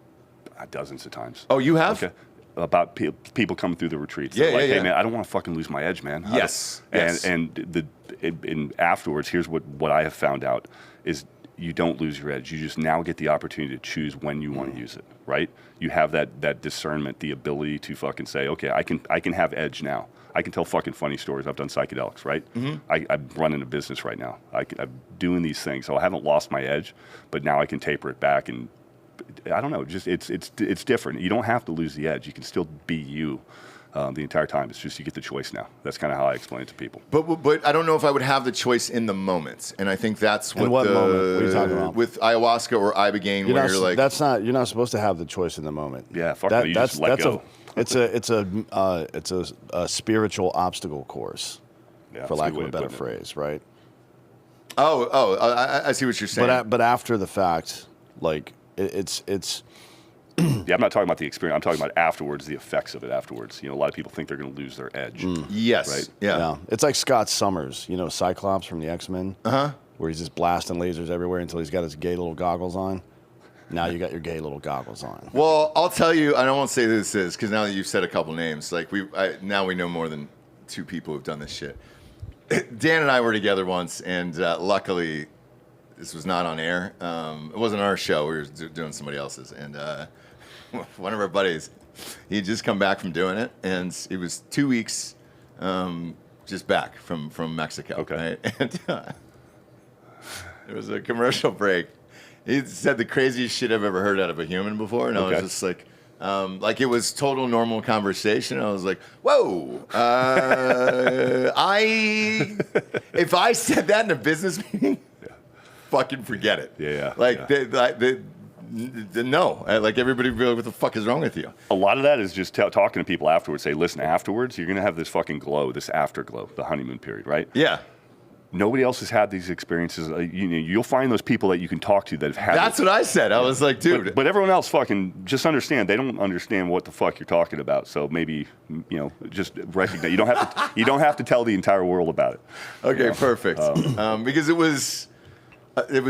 dozens of times. Oh, you have? Okay. About people coming through the retreats. Yeah, like, yeah. Hey, man, I don't want to fucking lose my edge, man. Yes. And afterwards, here's what I have found out is you don't lose your edge. You just now get the opportunity to choose when you want to use it, right? You have that discernment, the ability to fucking say, okay, I can have edge now. I can tell fucking funny stories. I've done psychedelics, right? Mm-hmm. I'm running a business right now. I'm doing these things, so I haven't lost my edge, but now I can taper it back, and I don't know. Just it's different. You don't have to lose the edge. You can still be you the entire time. It's just you get the choice now. That's kind of how I explain it to people. But I don't know if I would have the choice in the moment, and I think that's what moment? What are you talking about? With ayahuasca or Ibogaine, where you're like, you're not supposed to have the choice in the moment. Yeah, fuck that, you just let go. It's a spiritual obstacle course, for lack of a better phrase, right? I see what you're saying. But after the fact, like it's. Yeah, I'm not talking about the experience. I'm talking about afterwards, the effects of it afterwards. A lot of people think they're going to lose their edge. Yes. Right? Yeah. It's like Scott Summers, Cyclops from the X-Men, where he's just blasting lasers everywhere until he's got his gay little goggles on. Now you got your gay little goggles on. Well, I'll tell you, I won't say who this is, because now that you've said a couple names, like now we know more than two people who've done this shit. Dan and I were together once, and luckily this was not on air. It wasn't our show. We were doing somebody else's. And one of our buddies, he'd just come back from doing it. And it was 2 weeks just back from Mexico. Okay. Right? And it was a commercial break. He said the craziest shit I've ever heard out of a human before. And I was just like it was total normal conversation. I was like, whoa, if I said that in a business meeting, fucking forget it. Yeah. Like, no. Like, everybody would be like, what the fuck is wrong with you? A lot of that is just talking to people afterwards. Say, listen, afterwards, you're going to have this fucking glow, this afterglow, the honeymoon period, right? Yeah. Nobody else has had these experiences. You'll find those people that you can talk to that have had. That's what I said. I was like, dude. But everyone else fucking just understand. They don't understand what the fuck you're talking about. So maybe just recognize. You don't have to tell the entire world about it. Okay, perfect. Because it was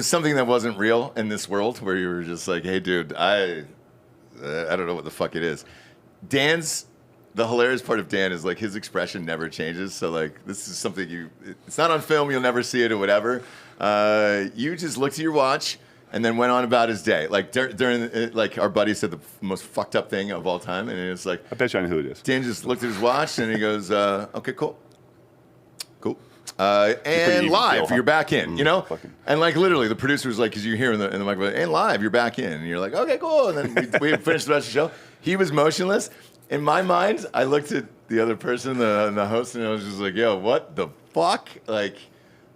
something that wasn't real in this world, where you were just like, hey, dude, I don't know what the fuck it is. The hilarious part of Dan is, like, his expression never changes. So, like, this is something it's not on film, you'll never see it or whatever. You just looked at your watch and then went on about his day. Like, during, like, our buddy said the most fucked up thing of all time. And it's like, I bet you I know who it is. Dan just looked at his watch and he goes, okay, cool. And live, you're back in, you know? And, like, literally, the producer was like, because you hear in the microphone, and live, you're back in. And you're like, okay, cool. And then we had finished the rest of the show. He was motionless. In my mind, I looked at the other person, the host, and I was just like, yo, what the fuck? Like,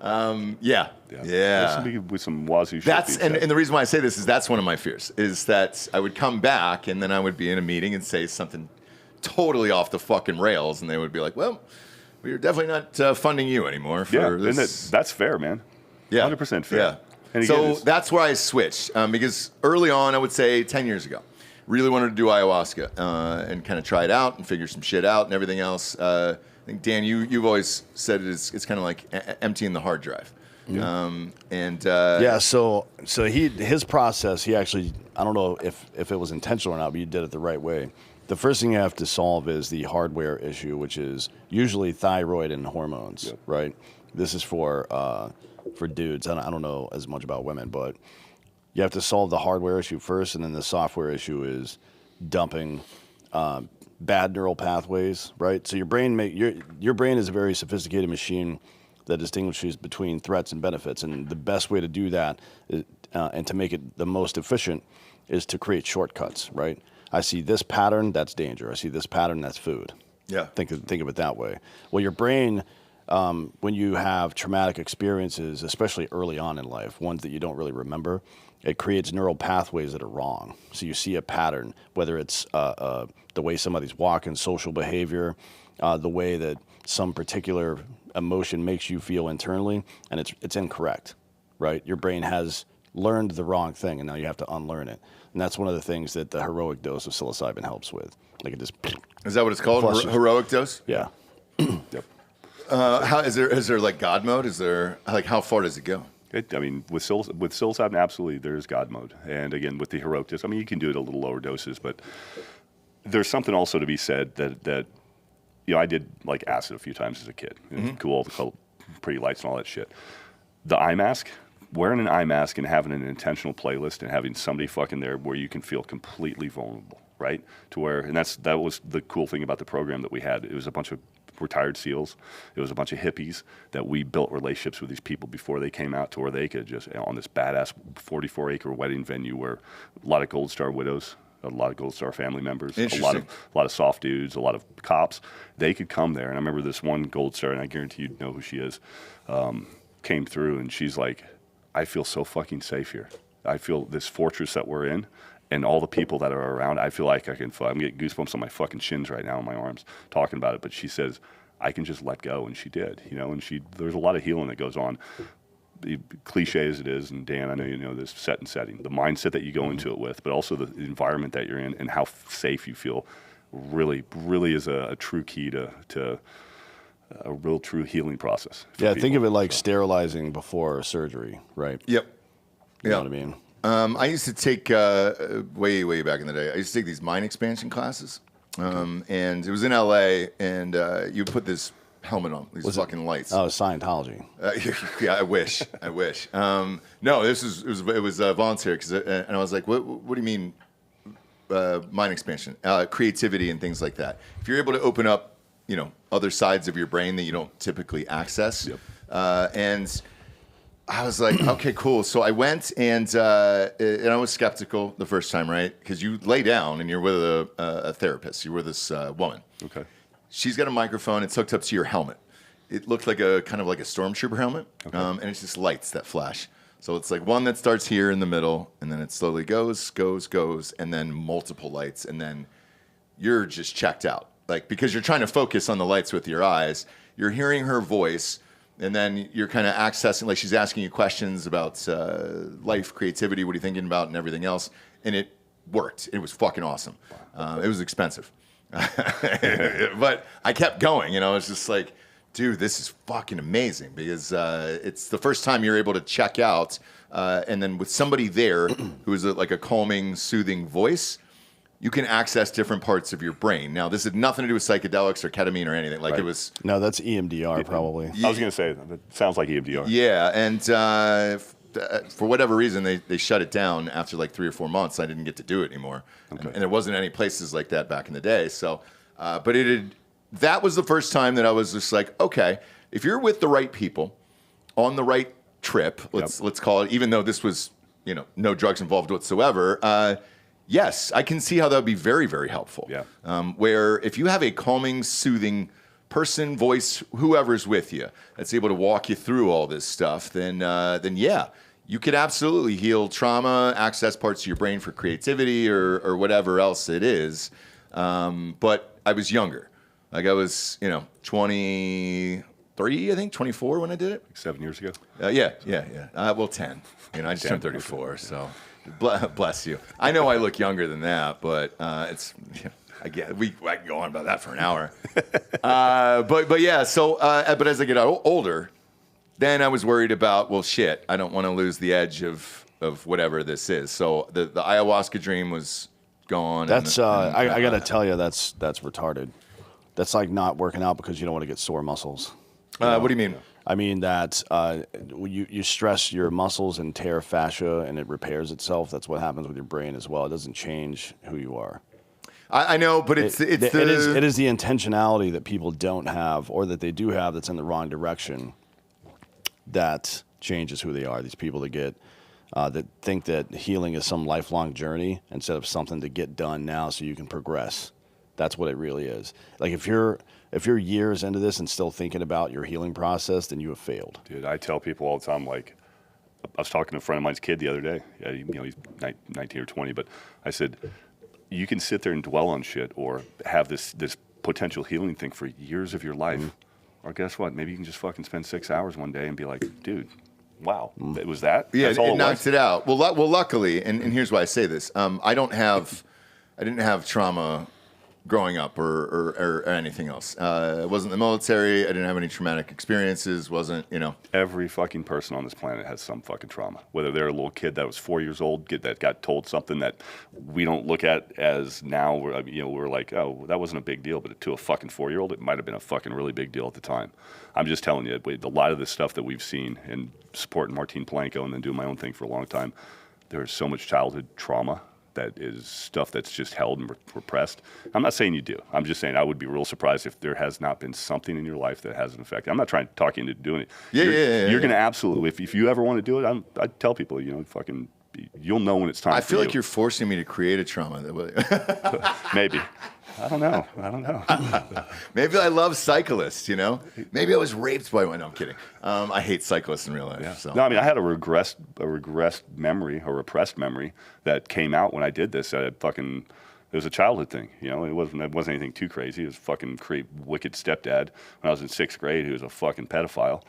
yeah. With some wazoo shit. And the reason why I say this is that's one of my fears, is that I would come back and then I would be in a meeting and say something totally off the fucking rails, and they would be like, well, we're definitely not funding you anymore for this. And that's fair, man. Yeah. 100% fair. Yeah. And so that's where I switched, because early on, I would say 10 years ago, really wanted to do ayahuasca and kind of try it out and figure some shit out and everything else. I think, Dan, you've always said it's kind of like emptying the hard drive. Yeah. So his process, he actually, I don't know if it was intentional or not, but you did it the right way. The first thing you have to solve is the hardware issue, which is usually thyroid and hormones, right? This is for dudes. I don't know as much about women, but you have to solve the hardware issue first, and then the software issue is dumping bad neural pathways, right? So your brain is a very sophisticated machine that distinguishes between threats and benefits, and the best way to do that is, and to make it the most efficient is to create shortcuts, right? I see this pattern, that's danger. I see this pattern, that's food. Yeah. Think of it that way. Well, your brain, when you have traumatic experiences, especially early on in life, ones that you don't really remember, it creates neural pathways that are wrong. So you see a pattern, whether it's the way somebody's walking, social behavior, the way that some particular emotion makes you feel internally, and it's incorrect, right? Your brain has learned the wrong thing, and now you have to unlearn it. And that's one of the things that the heroic dose of psilocybin helps with. Like, it just... Is that what it's called? Heroic dose? Yeah. Yep. How is there like God mode? Is there, like, how far does it go? With psilocybin, absolutely, there's God mode. And again, with the heroic dose, I mean, you can do it at a little lower doses, but there's something also to be said that I did, like, acid a few times as a kid. It was cool, all the pretty lights and all that shit. The eye mask, wearing an eye mask and having an intentional playlist and having somebody fucking there where you can feel completely vulnerable, right? To where, and that was the cool thing about the program that we had. It was a bunch of retired SEALs. It was a bunch of hippies that we built relationships with these people before they came out to where they could just, on this badass 44-acre wedding venue where a lot of Gold Star widows, a lot of Gold Star family members, a lot of soft dudes, a lot of cops, they could come there. And I remember this one Gold Star, and I guarantee you know who she is, came through, and she's like, I feel so fucking safe here. I feel this fortress that we're in, and all the people that are around, I feel like I'm getting goosebumps on my fucking shins right now, on my arms, talking about it. But she says, I can just let go, and she did, and there's a lot of healing that goes on. The cliche as it is, and Dan, I know you know this, set and setting, the mindset that you go into it with, but also the environment that you're in and how safe you feel really, really is a true key to a real true healing process. Yeah, think of it like sterilizing before surgery, right? Yep. You know what I mean? I used to take, way back in the day, I used to take these mind expansion classes. And it was in LA, and you put this helmet on. These fucking lights. Oh, Scientology. Yeah, I wish. No, it was voluntary and I was like, what do you mean mind expansion, creativity, and things like that? If you're able to open up, other sides of your brain that you don't typically access, and I was like, okay, cool. So I went and I was skeptical the first time, right? Because you lay down and you're with a therapist. You're with this woman. Okay. She's got a microphone. It's hooked up to your helmet. It looked like a stormtrooper helmet, okay. And it's just lights that flash. So it's like one that starts here in the middle, and then it slowly goes, and then multiple lights, and then you're just checked out. Like, because you're trying to focus on the lights with your eyes, you're hearing her voice, and then you're kind of accessing, like she's asking you questions about life, creativity, what are you thinking about, and everything else. And it worked. It was fucking awesome. It was expensive. But I kept going, It's just like, dude, this is fucking amazing because it's the first time you're able to check out, and then with somebody there who is like a calming, soothing voice, you can access different parts of your brain. Now, this had nothing to do with psychedelics or ketamine or anything. Like, right. It was... No, that's EMDR probably. I was going to say, that sounds like EMDR. Yeah, and for whatever reason, they shut it down after like 3 or 4 months. I didn't get to do it anymore. Okay. And there wasn't any places like that back in the day. So, but that was the first time that I was just like, okay, if you're with the right people on the right trip, let's call it, even though this was, no drugs involved whatsoever, yes, I can see how that would be very, very helpful. Yeah. Where if you have a calming, soothing person, voice, whoever's with you, that's able to walk you through all this stuff, then yeah, you could absolutely heal trauma, access parts of your brain for creativity or whatever else it is. But I was younger. Like I was, 23, I think, 24 when I did it. Like 7 years ago? Yeah. Well, 10. I just turned 34, so bless you. I know I look younger than that, but it's... I can go on about that for an hour. But yeah, so, but as I get older, then I was worried about, well, shit, I don't want to lose the edge of whatever this is. So the ayahuasca dream was gone. That's, I got to tell you, that's retarded. That's like not working out because you don't want to get sore muscles. What do you mean? I mean that you stress your muscles and tear fascia and it repairs itself. That's what happens with your brain as well. It doesn't change who you are. I know, but it is the intentionality that people don't have or that they do have that's in the wrong direction that changes who they are. These people that get that think that healing is some lifelong journey instead of something to get done now so you can progress. That's what it really is. Like if you're years into this and still thinking about your healing process, then you have failed. Dude, I tell people all the time, like, I was talking to a friend of mine's kid the other day. Yeah, he's 19 or 20, but I said, you can sit there and dwell on shit or have this potential healing thing for years of your life. Mm-hmm. Or guess what? Maybe you can just fucking spend 6 hours one day and be like, dude, wow, it was that? Yeah, That's all it knocked it out. Well, luckily, and here's why I say this. I didn't have trauma growing up or anything else. I wasn't in the military. I didn't have any traumatic experiences. Every fucking person on this planet has some fucking trauma. Whether they're a little kid that was 4 years old, that got told something that we don't look at as now, we're like, oh, that wasn't a big deal. But to a fucking 4-year-old, it might have been a fucking really big deal at the time. I'm just telling you, a lot of the stuff that we've seen and supporting Martin Palenko and then doing my own thing for a long time, there's so much childhood trauma that is stuff that's just held and repressed. I'm not saying you do. I'm just saying I would be real surprised if there has not been something in your life that has an effect. I'm not trying to talk you into doing it. You're going to absolutely, if you ever want to do it, I tell people, fucking, you'll know when it's time. I feel like you're forcing me to create a trauma. Maybe. I don't know. Maybe I love cyclists, Maybe I was raped by one. No, I'm kidding. I hate cyclists in real life. Yeah. So. No, I mean, I had a regressed memory, a repressed memory that came out when I did this. It was a childhood thing, It wasn't anything too crazy. It was fucking wicked stepdad when I was in 6th grade who was a fucking pedophile,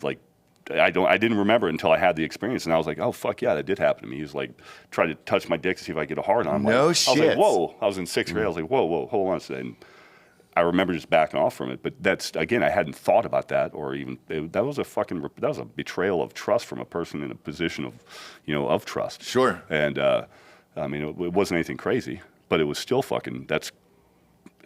like I didn't remember it until I had the experience, and I was like, oh, fuck yeah, that did happen to me. He was like, trying to touch my dick to see if I could get a hard on. No shit. I was like, whoa. I was in 6th grade. I was like, whoa, hold on a second. I remember just backing off from it, but that's, again, I hadn't thought about that or even, that was a betrayal of trust from a person in a position of, of trust. Sure. And, I mean, it wasn't anything crazy, but it was still fucking, that's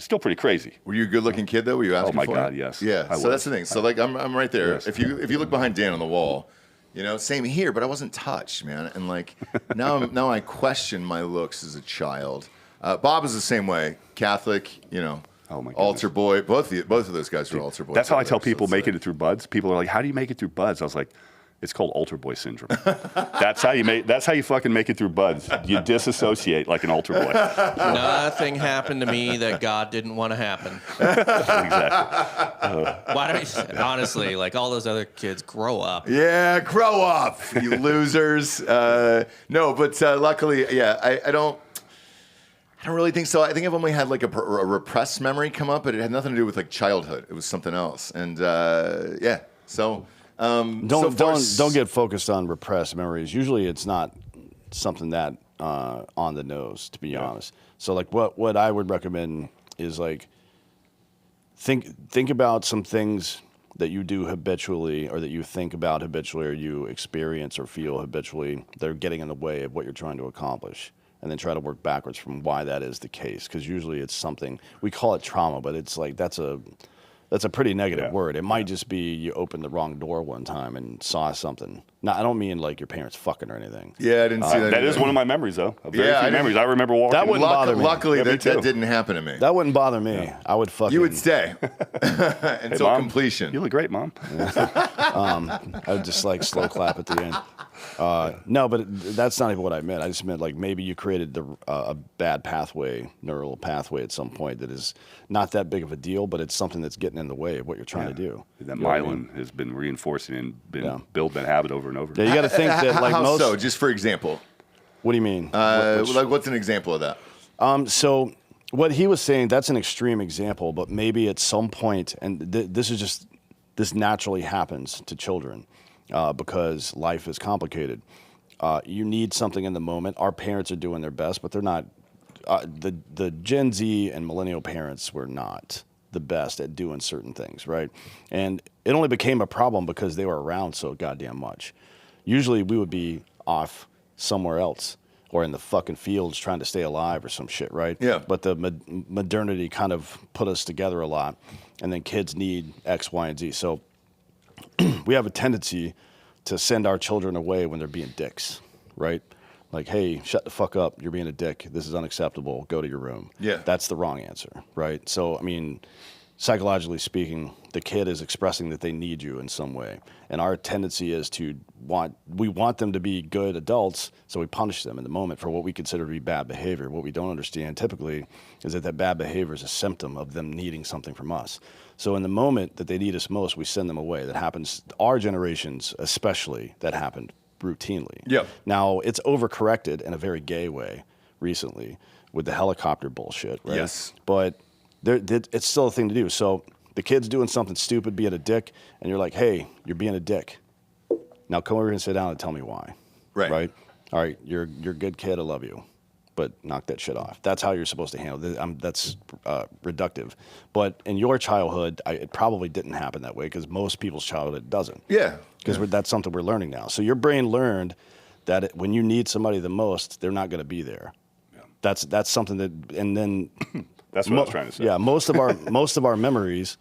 still pretty crazy. Were you a good-looking kid though? Were you asking Oh my for God, it? yes. Yeah. I So was. that's the thing. So like I'm right there. Yes. If you look behind Dan on the wall, you know, same here. But I wasn't touched, man. And like now I question my looks as a child. Bob is the same way. Catholic, you know. Oh my altar boy. Both of those guys are altar boys. That's how I over tell there, people so it's making it through buds. People are like, "How do you make it through buds?" I was like, "It's called altar boy syndrome." That's how you fucking make it through buds. You disassociate like an altar boy. Nothing happened to me that God didn't want to happen. Exactly. Why don't honestly, like all those other kids, grow up. Yeah, grow up, you losers. No, but luckily, yeah, I don't really think so. I think I've only had like a repressed memory come up, but it had nothing to do with like childhood. It was something else, and yeah. So Don't get focused on repressed memories. Usually, it's not something that on the nose, to be honest. So like what I would recommend is like think about some things that you do habitually, or that you think about habitually, or you experience or feel habitually that are getting in the way of what you're trying to accomplish. And then try to work backwards from why that is the case. Because usually it's something, we call it trauma, but it's like that's a pretty negative word. It might just be you opened the wrong door one time and saw something. No, I don't mean like your parents fucking or anything. yeah, I didn't see that. That is one of my memories, though. Very Yeah, few memories. I remember walking. That wouldn't bother me. Luckily, Yeah, me that too. didn't happen to me. That wouldn't bother me. I would fucking. You would stay until Mom, completion. You look great, Mom. I would just like slow clap at the end. No, but that's not even what I meant. I just meant like maybe you created a bad pathway, neural pathway at some point that is not that big of a deal, but it's something that's getting in the way of what you're trying to do. That You know what I myelin mean? has been reinforcing and built that habit over and over. Yeah, you got to think that like How most. so? Just for example, What do you mean? like what's an example of that? So what he was saying, that's an extreme example, but maybe at some point, and this naturally happens to children because life is complicated. You need something in the moment. Our parents are doing their best, but they're not. The Gen Z and millennial parents were not the best at doing certain things, right? And it only became a problem because they were around so goddamn much. Usually we would be off somewhere else or in the fucking fields trying to stay alive or some shit, right? Yeah. But the modernity kind of put us together a lot, and then kids need X, Y, and Z. So we have a tendency to send our children away when they're being dicks, right? Like, hey, shut the fuck up. You're being a dick. This is unacceptable. Go to your room. Yeah. That's the wrong answer, right? So, I mean, psychologically speaking, the kid is expressing that they need you in some way. And our tendency is we want them to be good adults, so we punish them in the moment for what we consider to be bad behavior. What we don't understand typically is that bad behavior is a symptom of them needing something from us. So in the moment that they need us most, we send them away. That happens, our generations especially, that happened routinely. Yep. Now, it's overcorrected in a very gay way recently with the helicopter bullshit, right? Yes. But it's still a thing to do. So the kid's doing something stupid, being a dick, and you're like, hey, you're being a dick. Now come over here and sit down and tell me why. Right. Right? All right, you're a good kid, I love you. But knock that shit off. That's how you're supposed to handle it. That's reductive. But in your childhood, it probably didn't happen that way because most people's childhood doesn't. Yeah. Because that's something we're learning now. So your brain learned that when you need somebody the most, they're not going to be there. Yeah. That's something that, and then That's what I was trying to say. yeah, most of our memories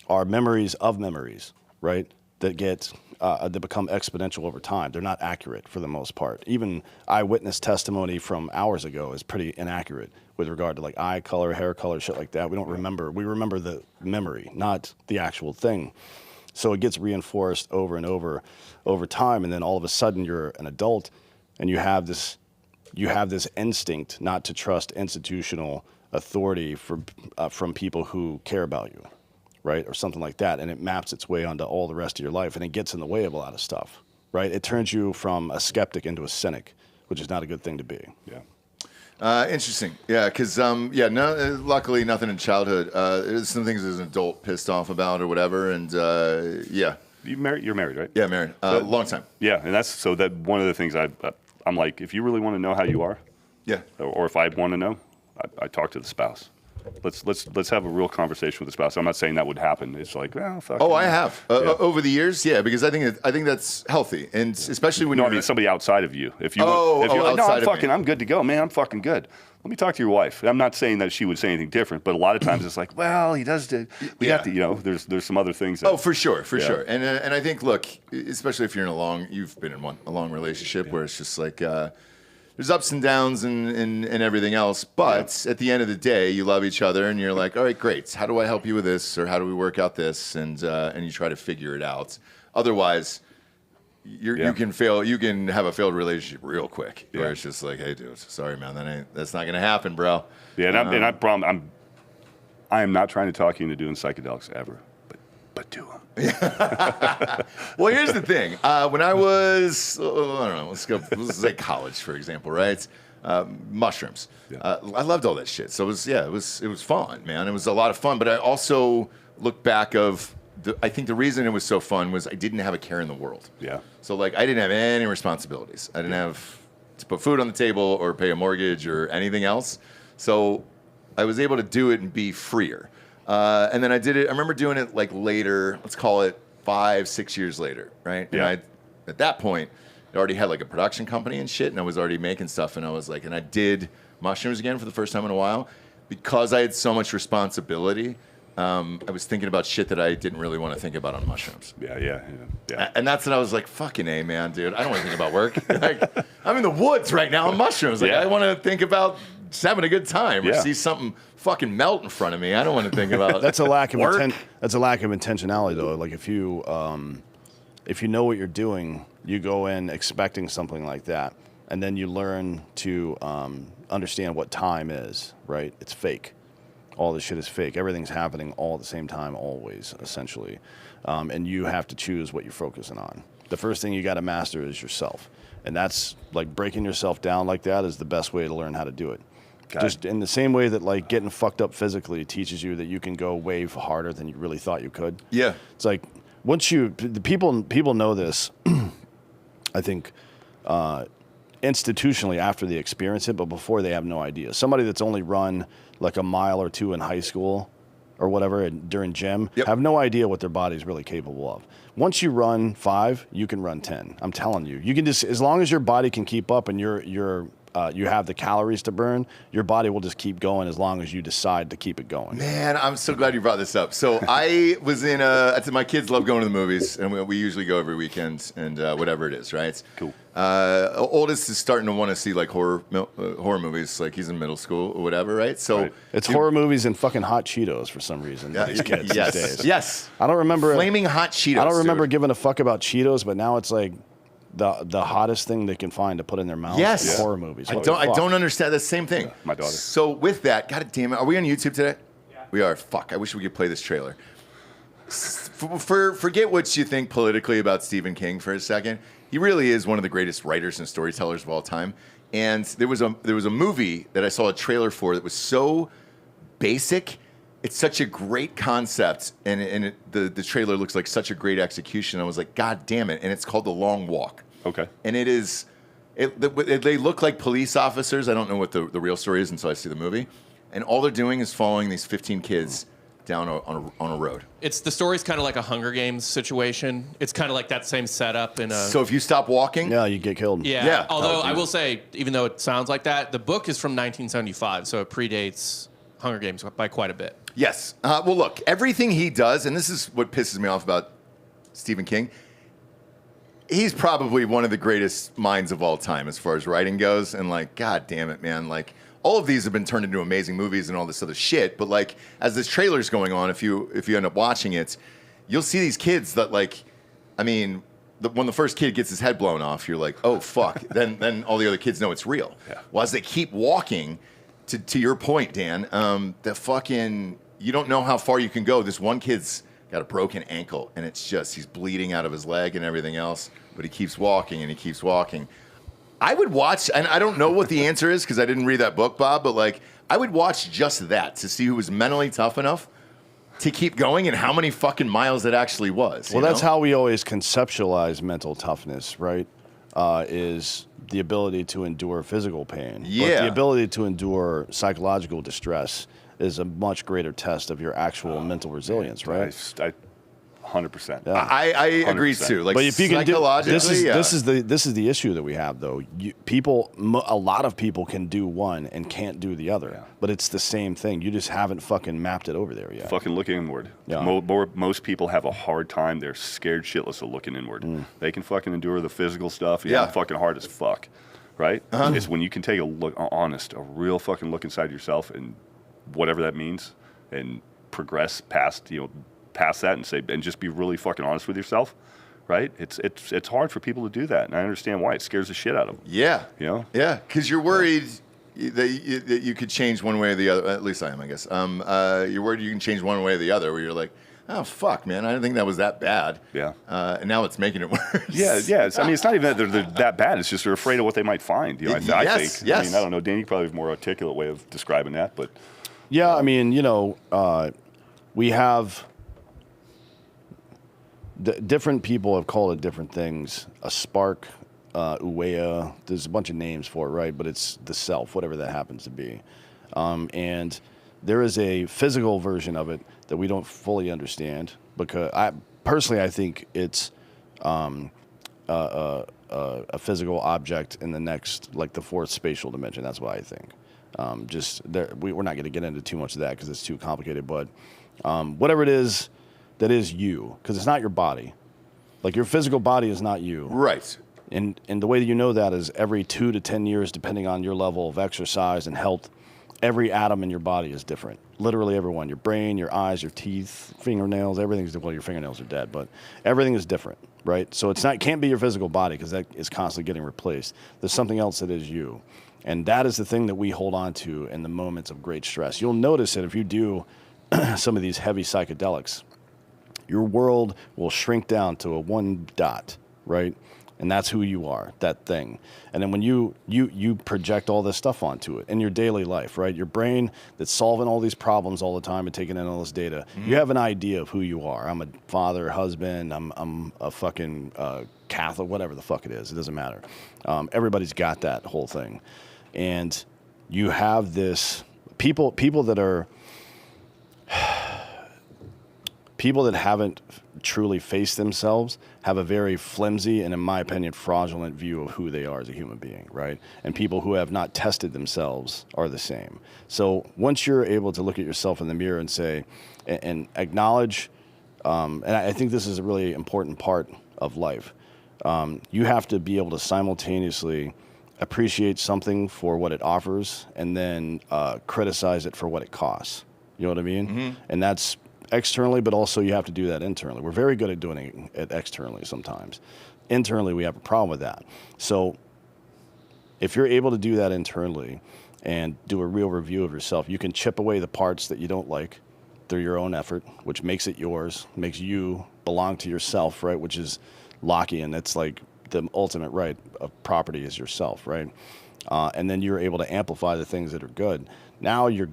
are memories of memories, right? That that become exponential over time. They're not accurate for the most part. Even eyewitness testimony from hours ago is pretty inaccurate with regard to like eye color, hair color, shit like that. We don't remember. We remember the memory, not the actual thing. So it gets reinforced over and over time, and then all of a sudden you're an adult, and you have this instinct not to trust institutional authority from people who care about you, right, or something like that, and it maps its way onto all the rest of your life, and it gets in the way of a lot of stuff, right? It turns you from a skeptic into a cynic, which is not a good thing to be. Yeah. Interesting. Yeah, because luckily nothing in childhood. There's some things as an adult pissed off about or whatever, and yeah. You're married, right? Yeah, married. Long time. Yeah, and that's one of the things I'm like, if you really want to know how you are, Yeah. or if I want to know, I talk to the spouse. let's have a real conversation with the spouse. I'm not saying that would happen. It's like, well, fuck. Oh, I have over the years, yeah, because I think that's healthy, and especially when no, you're I mean somebody outside of you. If you're like, no, I'm good to go, man. I'm fucking good. Let me talk to your wife. I'm not saying that she would say anything different, but a lot of times it's like, well, he does. We have to, there's some other things. That, for sure, sure. And I think, look, especially if you're you've been in a long relationship where it's just like. There's ups and downs and everything else, but at the end of the day, you love each other, and you're like, all right, great. How do I help you with this, or how do we work out this? And you try to figure it out. Otherwise, you can fail. You can have a failed relationship real quick, where it's just like, hey, dude, sorry, man, that's not gonna happen, bro. Yeah, I am not trying to talk you into doing psychedelics ever, but do them. Well, here's the thing. When I was, I don't know, let's say college, for example, right? Mushrooms. Yeah. I loved all that shit. So it was fun, man. It was a lot of fun. But I also look back I think the reason it was so fun was I didn't have a care in the world. Yeah. So like I didn't have any responsibilities. I didn't have to put food on the table or pay a mortgage or anything else. So I was able to do it and be freer. And then I did it. I remember doing it like later. Let's call it 5-6 years later, right? Yeah. And at that point, I already had like a production company and shit, and I was already making stuff. And I was like, and I did mushrooms again for the first time in a while because I had so much responsibility. I was thinking about shit that I didn't really want to think about on mushrooms. Yeah. And that's when I was like, fucking A, man, dude. I don't want to think about work. Like, I'm in the woods right now on mushrooms. Like, I want to think about just having a good time or see something fucking melt in front of me. I don't want to think about that's a lack of that's a lack of intentionality, though. Like if you know what you're doing, you go in expecting something like that, and then you learn to understand what time is. Right? It's fake. All this shit is fake. Everything's happening all at the same time, always, essentially. And you have to choose what you're focusing on. The first thing you got to master is yourself. And that's like breaking yourself down like that is the best way to learn how to do it. Just in the same way that like getting fucked up physically teaches you that you can go way harder than you really thought you could. Yeah. It's like once the people know this, I think, institutionally after they experience it, but before they have no idea. Somebody that's only run like a mile or two in high school or whatever during gym have no idea what their body's really capable of. Once you run 5, you can run 10. I'm telling you. You can just, as long as your body can keep up and you have the calories to burn, your body will just keep going as long as you decide to keep it going. Man, I'm so glad you brought this up. So I was in my kids love going to the movies, and we usually go every weekend and whatever it is, right? Cool. Oldest is starting to want to see like horror movies, like he's in middle school or whatever, right? So it's horror movies and fucking hot Cheetos for some reason. These kids these days. Yes. I don't remember flaming hot Cheetos. I don't remember giving a fuck about Cheetos, but now it's like the hottest thing they can find to put in their mouths. Yes. Horror movies. I don't understand the same thing. Yeah, my daughter. So with that, God damn it, are we on YouTube today? Yeah. We are. Fuck. I wish we could play this trailer. Forget what you think politically about Stephen King for a second. He really is one of the greatest writers and storytellers of all time. And there was a movie that I saw a trailer for that was so basic. It's such a great concept, and the trailer looks like such a great execution. I was like, God damn it! And it's called The Long Walk. Okay. And it is, they look like police officers. I don't know what the real story is until I see the movie. And all they're doing is following these 15 kids down on a road. The story's kind of like a Hunger Games situation. It's kind of like that same setup in a. So if you stop walking, you get killed. Yeah. Although I will say, even though it sounds like that, the book is from 1975, so it predates Hunger Games by quite a bit. Yes. Well, look, everything he does, and this is what pisses me off about Stephen King, he's probably one of the greatest minds of all time as far as writing goes. And like, God damn it, man. Like, all of these have been turned into amazing movies and all this other shit. But like, as this trailer's going on, if you end up watching it, you'll see these kids that like, I mean, when the first kid gets his head blown off, you're like, oh fuck. then all the other kids know it's real. Yeah. Well, as they keep walking, to your point, Dan, the fucking, you don't know how far you can go. This one kid's got a broken ankle, and it's just, he's bleeding out of his leg and everything else, but he keeps walking and he keeps walking. I would watch, and I don't know what the answer is because I didn't read that book, Bob, but like, I would watch just that to see who was mentally tough enough to keep going and how many fucking miles it actually was. Well, that's how we always conceptualize mental toughness, right? Is the ability to endure physical pain. Yeah. But the ability to endure psychological distress is a much greater test of your actual mental resilience, right? 100%. Yeah. I agree 100%. too. Like, But if you can do psychologically, this is the issue that we have though. A lot of people can do one and can't do the other. Yeah. But it's the same thing. You just haven't fucking mapped it over there yet. Fucking look inward. Yeah. Most people have a hard time. They're scared shitless of looking inward. They can fucking endure the physical stuff. Yeah. Fucking hard as fuck. Right? It's when you can take a real fucking look inside yourself and whatever that means, and progress past that and just be really fucking honest with yourself. Right? It's hard for people to do that, and I understand why. It scares the shit out of them. Yeah. You know? Yeah, because you're worried that you could change one way or the other. At least I am, I guess. You're worried you can change one way or the other, where you're like, oh, fuck, man, I didn't think that was that bad. Yeah. And now it's making it worse. Yeah. I mean, it's not even that they're that bad. It's just they're afraid of what they might find. I think. Yes. I mean, I don't know. Danny probably have a more articulate way of describing that, but. Yeah, I mean, we have different people have called it different things. A spark, uwea. There's a bunch of names for it, right? But it's the self, whatever that happens to be. And there is a physical version of it that we don't fully understand, because I think it's a physical object in the next, like the fourth spatial dimension. That's what I think. We're not going to get into too much of that because it's too complicated. But whatever it is, that is you, because it's not your body. Like, your physical body is not you. Right. And the way that you know that is every 2 to 10 years, depending on your level of exercise and health, every atom in your body is different. Literally everyone. Your brain, your eyes, your teeth, fingernails, everything's different. Well, your fingernails are dead, but everything is different, right? So it can't be your physical body, because that is constantly getting replaced. There's something else that is you. And that is the thing that we hold on to in the moments of great stress. You'll notice that if you do some of these heavy psychedelics, your world will shrink down to a one dot, right? And that's who you are, that thing. And then when you project all this stuff onto it in your daily life, right? Your brain that's solving all these problems all the time and taking in all this data, you have an idea of who you are. I'm a father, husband, I'm a fucking Catholic, whatever the fuck it is. It doesn't matter. Everybody's got that whole thing. And you have this, people that are, people that haven't truly faced themselves have a very flimsy and, in my opinion, fraudulent view of who they are as a human being, right? And people who have not tested themselves are the same. So once you're able to look at yourself in the mirror and say, and acknowledge, and I think this is a really important part of life, you have to be able to simultaneously appreciate something for what it offers and then criticize it for what it costs. You know what I mean? Mm-hmm. And that's externally, but also you have to do that internally. We're very good at doing it externally sometimes. Internally, we have a problem with that. So if you're able to do that internally and do a real review of yourself, you can chip away the parts that you don't like through your own effort, which makes it yours, makes you belong to yourself, right? Which is Lockean. It's like the ultimate right of property is yourself, right? And then you're able to amplify the things that are good. Now you're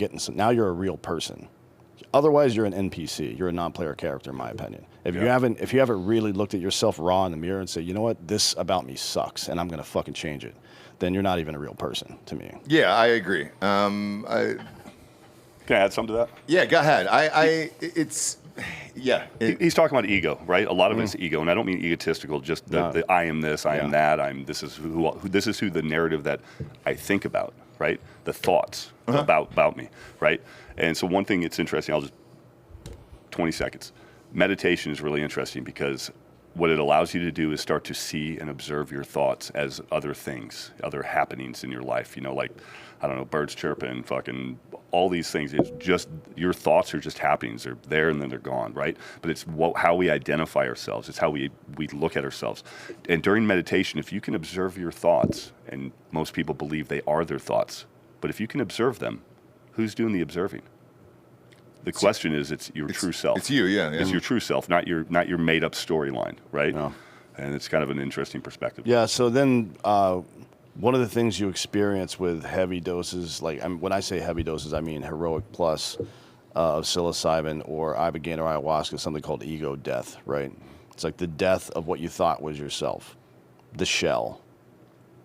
a real person. Otherwise, you're an NPC. You're a non-player character, in my opinion. If you haven't really looked at yourself raw in the mirror and say, you know what, this about me sucks, and I'm gonna fucking change it, then you're not even a real person to me. Yeah, I agree. Can I add something to that? Yeah, go ahead. He's talking about ego, right? A lot of it is ego, and I don't mean egotistical. Just the I am this, I am that. This is who the narrative that I think about, right? The thoughts about me, right? And so one thing that's interesting, 20 seconds. Meditation is really interesting because what it allows you to do is start to see and observe your thoughts as other things, other happenings in your life. You know, like, I don't know, birds chirping, fucking all these things. It's just, your thoughts are just happenings. They're there and then they're gone, right? But it's how we identify ourselves. It's how we look at ourselves. And during meditation, if you can observe your thoughts, and most people believe they are their thoughts, but if you can observe them, who's doing the observing? The question is, it's your true self. It's you, yeah. It's your true self, not your made up storyline, right? No. And it's kind of an interesting perspective. Yeah. So then, one of the things you experience with heavy doses, when I say heavy doses, I mean heroic plus of psilocybin or ibogaine or ayahuasca, something called ego death, right? It's like the death of what you thought was yourself, the shell.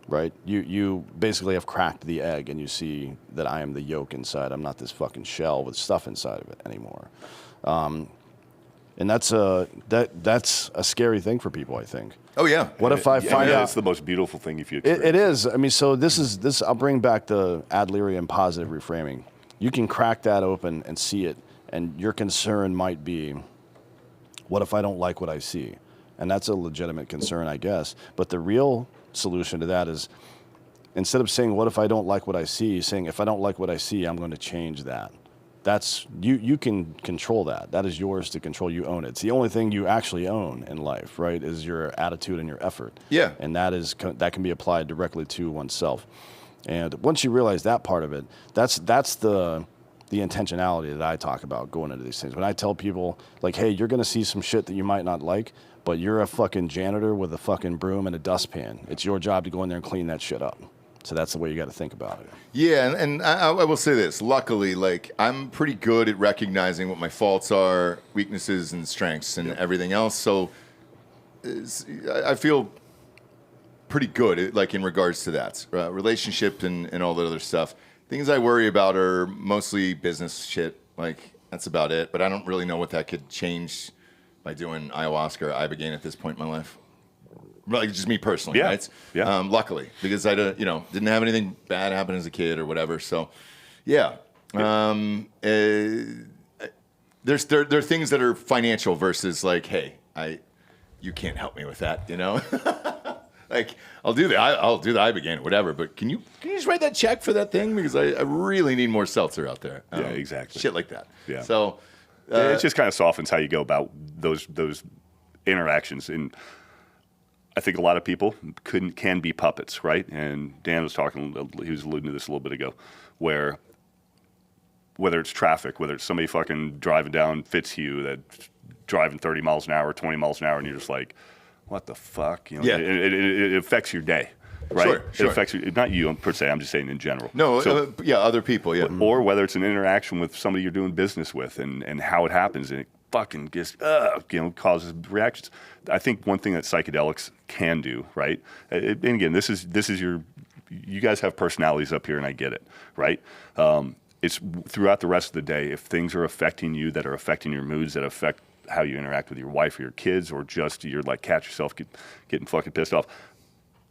right? You basically have cracked the egg, and you see that I am the yolk inside. I'm not this fucking shell with stuff inside of it anymore. And that's a scary thing for people, I think. Oh yeah. What if I find out? It's the most beautiful thing if you experience It is. I mean, so this. I'll bring back the Adlerian positive reframing. You can crack that open and see it, and your concern might be, what if I don't like what I see? And that's a legitimate concern, I guess. But the real solution to that is, instead of saying, what if I don't like what I see, saying, if I don't like what I see, I'm going to change that. That's you can control that. That is yours to control. You own it. It's the only thing you actually own in life, right? Is your attitude and your effort. Yeah. And that can be applied directly to oneself. And once you realize that part of it, that's the intentionality that I talk about going into these things. When I tell people, like, hey, you're going to see some shit that you might not like, but you're a fucking janitor with a fucking broom and a dustpan. It's your job to go in there and clean that shit up. So that's the way you got to think about it. Yeah, and I will say this. Luckily, like, I'm pretty good at recognizing what my faults are, weaknesses, and strengths, and everything else. So I feel pretty good, like, in regards to that. Relationship and all that other stuff. Things I worry about are mostly business shit. Like, that's about it. But I don't really know what that could change by doing ayahuasca or ibogaine at this point in my life. Like, just me personally, Yeah. right? Yeah. Luckily, because I didn't have anything bad happen as a kid or whatever. So, yeah. There are things that are financial versus like, hey, you can't help me with that, you know? Like, I'll do the ibogaine or whatever, but can you just write that check for that thing, because I really need more seltzer out there. Yeah, exactly. Shit like that. Yeah. So it just kind of softens how you go about those interactions. And I think a lot of people can be puppets, right? And Dan was he was alluding to this a little bit ago, where whether it's traffic, whether it's somebody fucking driving down Fitzhugh that's driving 30 miles an hour, 20 miles an hour, and you're just like, what the fuck? You know, Yeah. it affects your day, right? Sure. It affects you, not you per se. I'm just saying in general. no, So- other people, yeah. or whether it's an interaction with somebody you're doing business with, and how it happens, and it fucking just causes reactions. I think one thing that psychedelics can do, right? And again, this is you guys have personalities up here, and I get it, right? It's throughout the rest of the day, if things are affecting you, that are affecting your moods, that affect how you interact with your wife or your kids, or just you're like catch yourself getting fucking pissed off.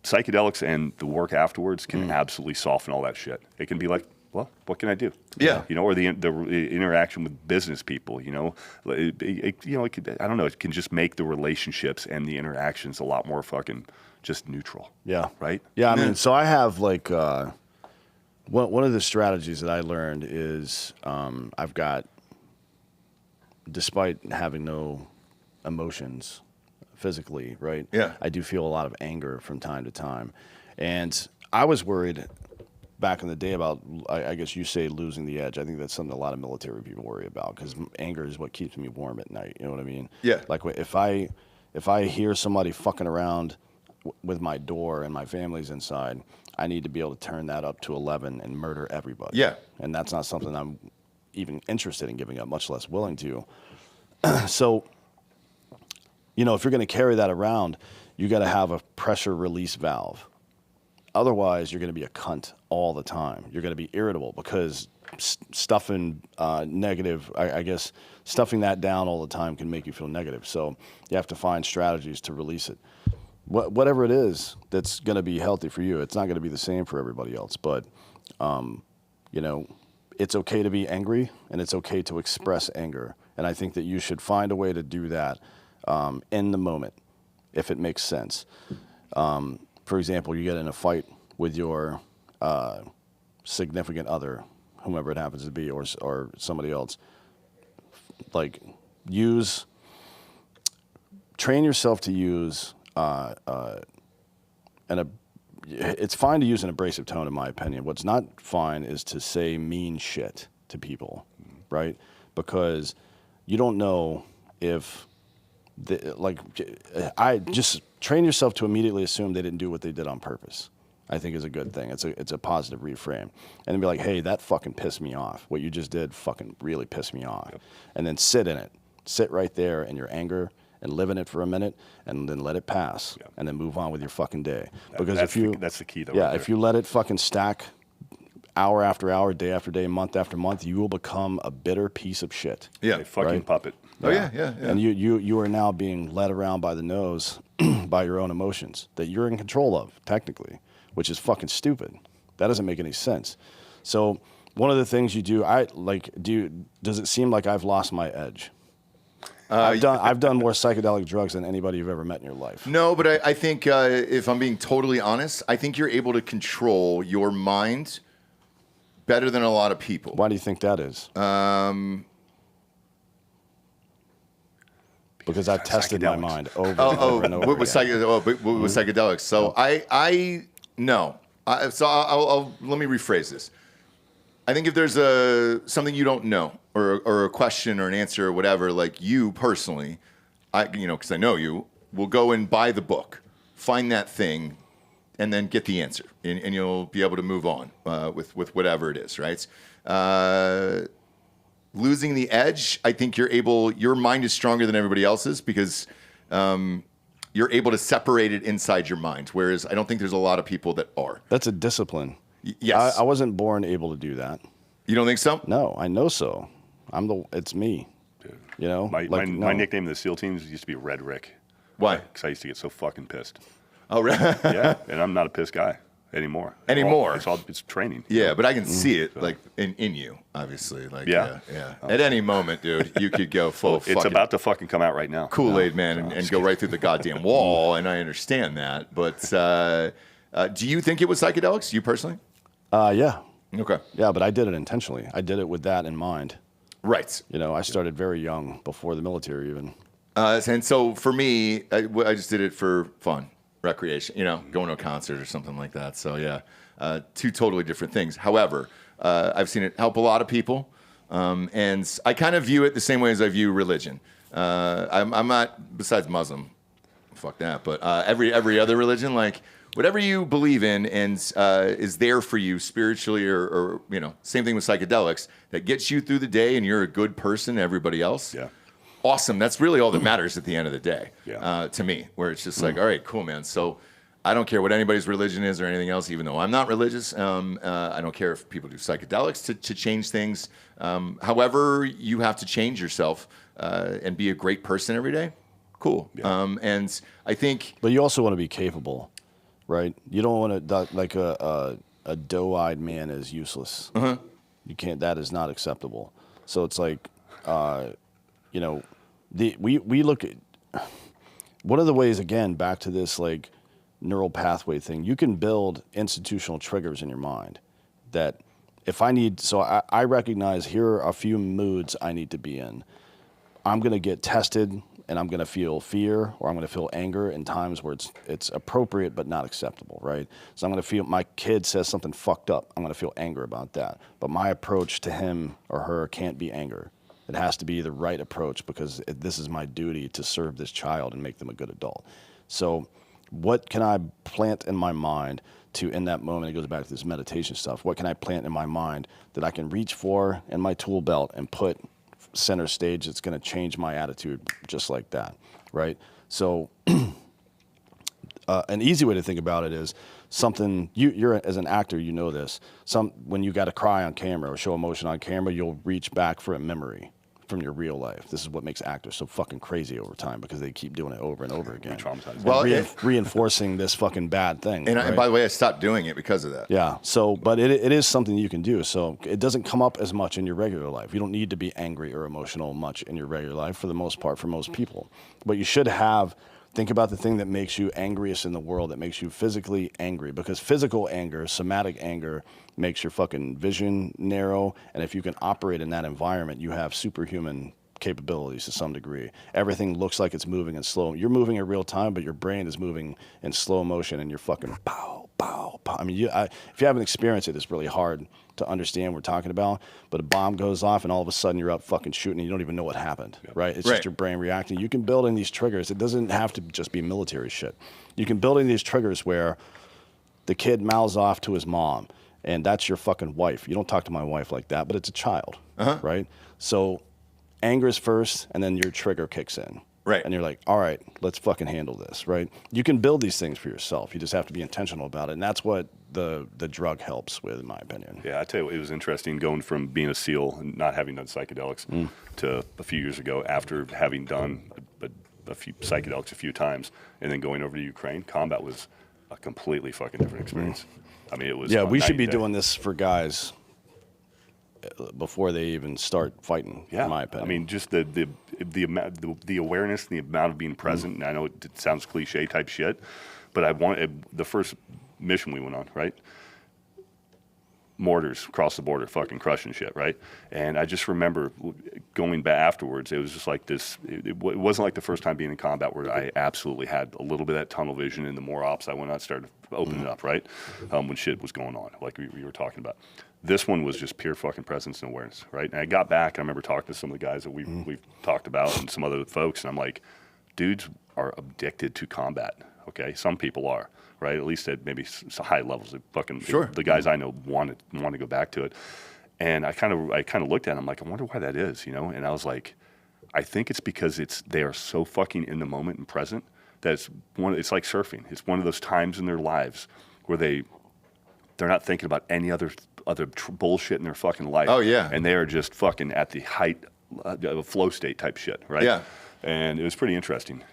Psychedelics and the work afterwards can absolutely soften all that shit. It can be like, well, what can I do? Yeah. You know, or the interaction with business people, you know, I don't know, it can just make the relationships and the interactions a lot more fucking just neutral. Yeah. Right? Yeah, I mean, so I have like one of the strategies that I learned is I've got, despite having no emotions physically, right? Yeah. I do feel a lot of anger from time to time. And I was worried back in the day about, I guess you say, losing the edge. I think that's something a lot of military people worry about, because anger is what keeps me warm at night. You know what I mean? Yeah. Like if I hear somebody fucking around with my door and my family's inside, I need to be able to turn that up to 11 and murder everybody. Yeah. And that's not something I'm even interested in giving up, much less willing to. So, you know, if you're going to carry that around, you got to have a pressure release valve. Otherwise, you're going to be a cunt all the time. You're going to be irritable, because stuffing negative, I guess, stuffing that down all the time can make you feel negative. So you have to find strategies to release it. Whatever it is that's going to be healthy for you, it's not going to be the same for everybody else. But, you know, it's okay to be angry, and it's okay to express anger. And I think that you should find a way to do that in the moment, if it makes sense. For example, you get in a fight with your significant other, whomever it happens to be, or somebody else. Like, train yourself to use, it's fine to use an abrasive tone, in my opinion. What's not fine is to say mean shit to people, right? Because you don't know if, I just train yourself to immediately assume they didn't do what they did on purpose. I think is a good thing. It's a positive reframe. And then be like, hey, that fucking pissed me off. What you just did fucking really pissed me off. Yep. And then sit in it. Sit right there in your anger and live in it for a minute and then let it pass and then move on with your fucking day. Because that's the key though. Yeah, right if you let it fucking stack hour after hour, day after day, month after month, you will become a bitter piece of shit. Yeah. A fucking puppet. Oh yeah. And you are now being led around by the nose by your own emotions that you're in control of, technically, which is fucking stupid. That doesn't make any sense. So one of the things you do, does it seem like I've lost my edge? I've done more psychedelic drugs than anybody you've ever met in your life. No, but I think if I'm being totally honest, I think you're able to control your mind better than a lot of people. Why do you think that is? Because I've tested my mind over and over and over with again. psychedelics. So no. I'll let me rephrase this. I think if there's something you don't know or a question or an answer or whatever, like you personally, because I know you, will go and buy the book, find that thing, and then get the answer, and you'll be able to move on with whatever it is, right? Losing the edge, I think your mind is stronger than everybody else's because you're able to separate it inside your mind, whereas I don't think there's a lot of people that are. That's a discipline. Yes. I wasn't born able to do that. You don't think so? No, I know so. It's me. Dude. You know? My nickname in the SEAL teams used to be Red Rick. Why? Because I used to get so fucking pissed. Oh, really? Yeah, and I'm not a pissed guy anymore. It's training. Yeah, but I can see it like in you, obviously. Like yeah. At any moment, dude, you could go full. It's about to fucking come out right now. Kool-Aid man and go right through the goddamn wall, and I understand that. But do you think it was psychedelics? You personally? Yeah. Okay. Yeah, but I did it intentionally. I did it with that in mind. Right. I started very young, before the military even. And so for me, I just did it for fun, recreation, going to a concert or something like that. So yeah, two totally different things. However, I've seen it help a lot of people. And I kind of view it the same way as I view religion. I'm not, besides Muslim, fuck that, but every other religion, like whatever you believe in and is there for you spiritually or same thing with psychedelics, that gets you through the day and you're a good person to everybody else. Yeah. Awesome. That's really all that matters at the end of the day, Yeah. to me, where it's just like, all right, cool, man. So I don't care what anybody's religion is or anything else, even though I'm not religious. I don't care if people do psychedelics to change things. However, you have to change yourself and be a great person every day. Cool. Yeah. And I think... But you also want to be capable, right? You don't want to, like a doe-eyed man is useless. Uh-huh. You can't, that is not acceptable. So it's like, we look at, one of the ways, again, back to this like neural pathway thing, you can build institutional triggers in your mind that if I need, so I recognize here are a few moods I need to be in. I'm going to get tested and I'm going to feel fear or I'm going to feel anger in times where it's appropriate but not acceptable, right? So I'm going to feel, my kid says something fucked up, I'm going to feel anger about that. But my approach to him or her can't be anger. It has to be the right approach because this is my duty to serve this child and make them a good adult. So what can I plant in my mind to, in that moment, it goes back to this meditation stuff, what can I plant in my mind that I can reach for in my tool belt and put center stage that's going to change my attitude just like that, right? So an easy way to think about it is something, you're as an actor, you know this, when you got to cry on camera or show emotion on camera, you'll reach back for a memory from your real life. This is what makes actors so fucking crazy over time because they keep doing it over and over again. Well, reinforcing this fucking bad thing. And by the way, I stopped doing it because of that. Yeah. So, but it is something you can do. So it doesn't come up as much in your regular life. You don't need to be angry or emotional much in your regular life for the most part for most people. But you should have, think about the thing that makes you angriest in the world, that makes you physically angry. Because physical anger, somatic anger, makes your fucking vision narrow. And if you can operate in that environment, you have superhuman capabilities to some degree. Everything looks like it's moving in slow. You're moving in real time, but your brain is moving in slow motion and you're fucking pow, pow, pow. I mean, if you haven't experienced it, it's really hard to understand what we're talking about. But a bomb goes off and all of a sudden you're up fucking shooting and you don't even know what happened, right? It's just your brain reacting. You can build in these triggers. It doesn't have to just be military shit. You can build in these triggers where the kid mouths off to his mom and that's your fucking wife. You don't talk to my wife like that, but it's a child, right? So anger is first and then your trigger kicks in. Right. And you're like, all right, let's fucking handle this, right? You can build these things for yourself. You just have to be intentional about it. And that's what the drug helps with, in my opinion. Yeah, I tell you, it was interesting going from being a SEAL and not having done psychedelics to a few years ago after having done a few psychedelics a few times and then going over to Ukraine. Combat was a completely fucking different experience. I mean, it was. Yeah, we should be doing this for guys before they even start fighting, Yeah, in my opinion. I mean, just the amount, the awareness, and the amount of being present. And I know it sounds cliche type shit, but the first mission we went on, right? Mortars across the border, fucking crushing shit, right? And I just remember going back afterwards. It was just like this. It wasn't like the first time being in combat where I absolutely had a little bit of that tunnel vision. And the more ops I went on, started opening up, right? When shit was going on, like we were talking about. This one was just pure fucking presence and awareness, right? And I got back, I remember talking to some of the guys that we've talked about and some other folks, and I'm like, dudes are addicted to combat, okay? Some people are, right? At least at maybe high levels. The guys I know want to go back to it. And I kind of looked at them like, I wonder why that is, you know? And I was like, I think it's because they are so fucking in the moment and present that it's like surfing. It's one of those times in their lives where they're not thinking about any other bullshit in their fucking life. Oh, yeah. And they are just fucking at the height of a flow state type shit, right? Yeah. And it was pretty interesting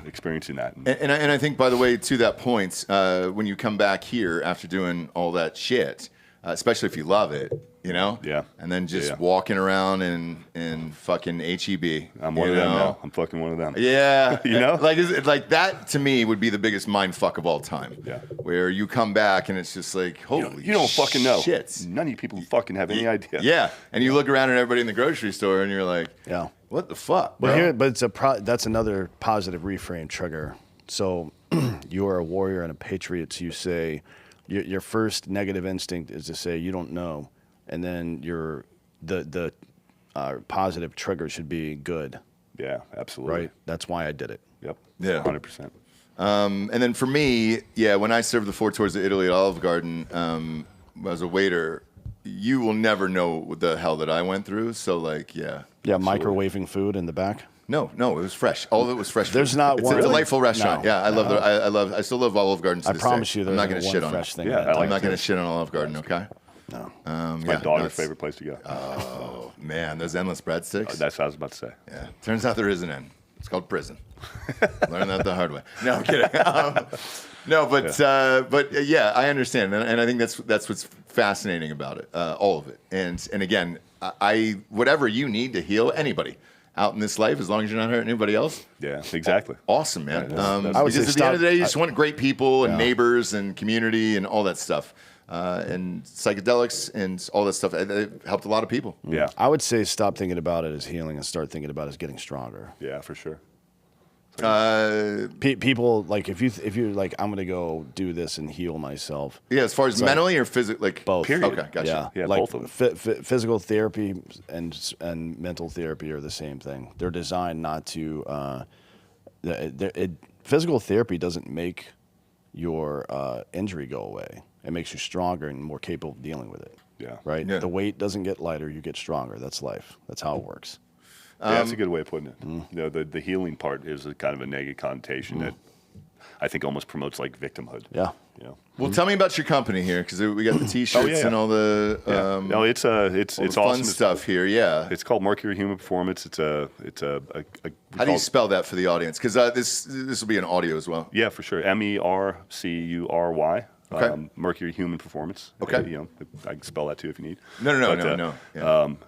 experiencing that. And I think, by the way, to that point, when you come back here after doing all that shit, especially if you love it, you know? Yeah. And then just walking around in fucking HEB. I'm one of them now. I'm fucking one of them. Yeah. You know? Like that, to me, would be the biggest mind fuck of all time. Yeah. Where you come back and it's just like, holy you don't fucking know. shit. None of you people fucking have any idea. Yeah. And you look around at everybody in the grocery store and you're like, yeah. What the fuck? But it's that's another positive reframe trigger. So you are a warrior and a patriot. So you say your first negative instinct is to say you don't know, and then the positive trigger should be good. Yeah, absolutely. Right. That's why I did it. Yep. Yeah. 100%. And then for me, when I served the 4 tours of Italy at Olive Garden, as a waiter, you will never know what the hell that I went through. So Yeah, microwaving food in the back. No, it was fresh. All of it was fresh. There's food. not it's one. a delightful restaurant. No, Yeah, I still love Olive Garden. To I this promise day. you, I'm not there's going to shit on fresh it. thing. Yeah, I'm not going to shit on Olive Garden. Okay. No. My daughter's favorite place to go. Oh man, those endless breadsticks. That's what I was about to say. Yeah. Turns out there is an end. It's called prison. Learn that the hard way. No, I'm kidding. But I understand, and I think that's what's fascinating about it, all of it. And again, I whatever you need to heal anybody out in this life, as long as you're not hurting anybody else. Yeah, exactly. Awesome, man. I would say because at the end of the day, you just want great people and neighbors and community and all that stuff. And psychedelics and all that stuff, it helped a lot of people. Yeah. I would say stop thinking about it as healing and start thinking about it as getting stronger. Yeah, for sure. People like if you like, I'm gonna go do this and heal myself. Yeah, as far as mentally or physically, like both. Period. Okay, gotcha. Yeah, like both of them. Physical therapy and mental therapy are the same thing. They're designed not to. Physical therapy doesn't make your injury go away. It makes you stronger and more capable of dealing with it. Yeah. Right. Yeah. The weight doesn't get lighter; you get stronger. That's life. That's how it works. Yeah, that's a good way of putting it. You know, the healing part is a kind of a negative connotation that I think almost promotes like victimhood. Yeah. You know? Well, tell me about your company here, because we got the T-shirts and all the No, it's all it's the awesome fun stuff here. Yeah. It's called Mercury Human Performance. It's a How do you spell that for the audience? Because this will be an audio as well. Yeah, for sure. MERCURY. Okay. Mercury Human Performance. Okay. You know, I can spell that too if you need. No.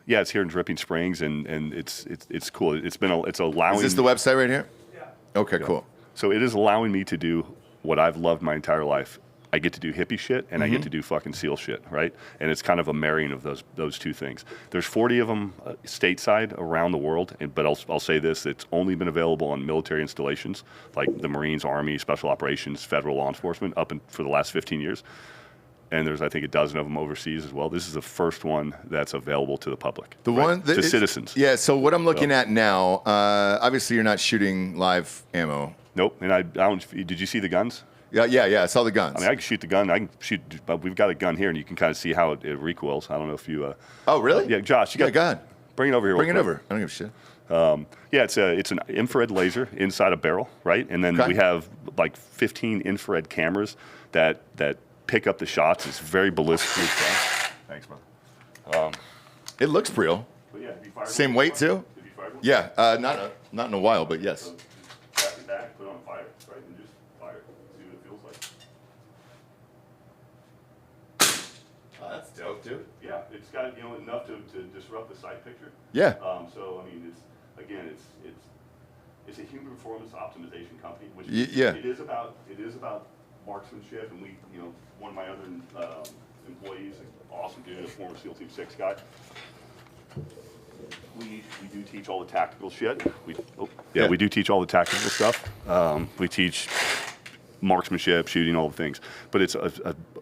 Yeah, it's here in Dripping Springs, and it's cool. It's allowing. Is this the website right here? Yeah. Okay, cool. So it is allowing me to do what I've loved my entire life. I get to do hippie shit, and I get to do fucking SEAL shit, right? And it's kind of a marrying of those two things. There's 40 of them stateside around the world, but I'll say this: it's only been available on military installations like the Marines, Army, Special Operations, Federal Law Enforcement for the last 15 years. And there's, I think, a dozen of them overseas as well. This is the first one that's available to the public. To citizens. Yeah, so what I'm looking at now, obviously you're not shooting live ammo. Nope. And I don't. Did you see the guns? Yeah, I saw the guns. I mean, I can shoot the gun. I can shoot, but we've got a gun here, and you can kind of see how it recoils. I don't know if you. Oh, really? Yeah, Josh, you got. Go ahead. Bring it over here. Bring it over. I don't give a shit. Yeah, it's an infrared laser inside a barrel, right? And then we have like 15 infrared cameras that pick up the shots. It's very ballistic. Thanks, brother. It looks real. But yeah, have you fired Same one weight before? too? Have you fired one? Yeah, not in a while, but yes. So just strap it back, put it on fire, right, and just fire it. See what it feels like. Oh, that's dope, dude. Yeah, it's got enough to disrupt the sight picture. Yeah. So I mean, it's a human performance optimization company, which Yeah. it is about marksmanship, and one of my other employees, an awesome dude, a former SEAL Team 6 guy. We do teach all the tactical shit. We do teach all the tactical stuff. We teach marksmanship, shooting, all the things. But it's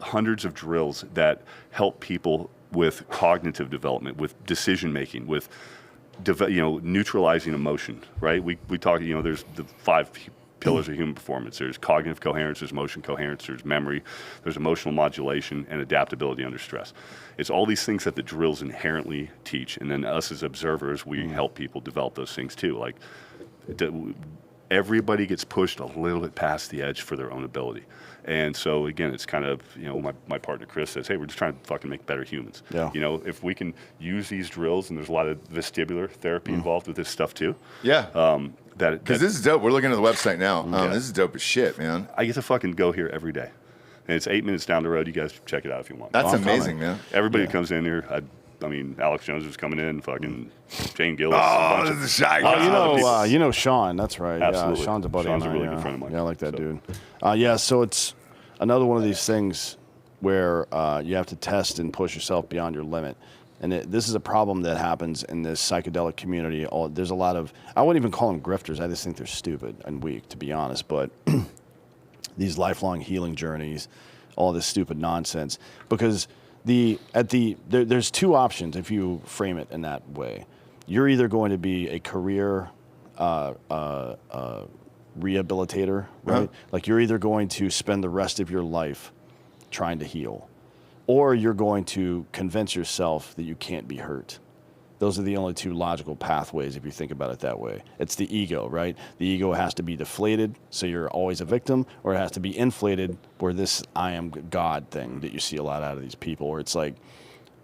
hundreds of drills that help people with cognitive development, with decision making, with neutralizing emotion. Right? We talk. There's the 5 pillars of human performance. There's cognitive coherence, there's emotion coherence, there's memory, there's emotional modulation, and adaptability under stress. It's all these things that the drills inherently teach, and then us as observers, we help people develop those things too. Like, everybody gets pushed a little bit past the edge for their own ability. And so, again, it's kind of, my partner Chris says, hey, we're just trying to fucking make better humans. Yeah. If we can use these drills, and there's a lot of vestibular therapy involved with this stuff too. Yeah. Because this is dope. We're looking at the website now. This is dope as shit, man. I get to fucking go here every day. And it's 8 minutes down the road. You guys check it out if you want. That's amazing, man. Everybody who comes in here, I mean, Alex Jones was coming in, fucking Jane Gillis. Oh, this is shy. Oh, Sean. That's right. Absolutely. Yeah, Sean's a buddy Sean's of a mine. really good friend of mine. Yeah, I like that dude. So it's another one of these things where you have to test and push yourself beyond your limit. And this is a problem that happens in this psychedelic community. There's a lot of, I wouldn't even call them grifters. I just think they're stupid and weak, to be honest. But these lifelong healing journeys, all this stupid nonsense. Because there's 2 options if you frame it in that way. You're either going to be a career rehabilitator, right? Like, you're either going to spend the rest of your life trying to heal, or you're going to convince yourself that you can't be hurt. Those are the only 2 logical pathways if you think about it that way. It's the ego, right? The ego has to be deflated, so you're always a victim, or it has to be inflated, where this I am God thing that you see a lot out of these people, where it's like,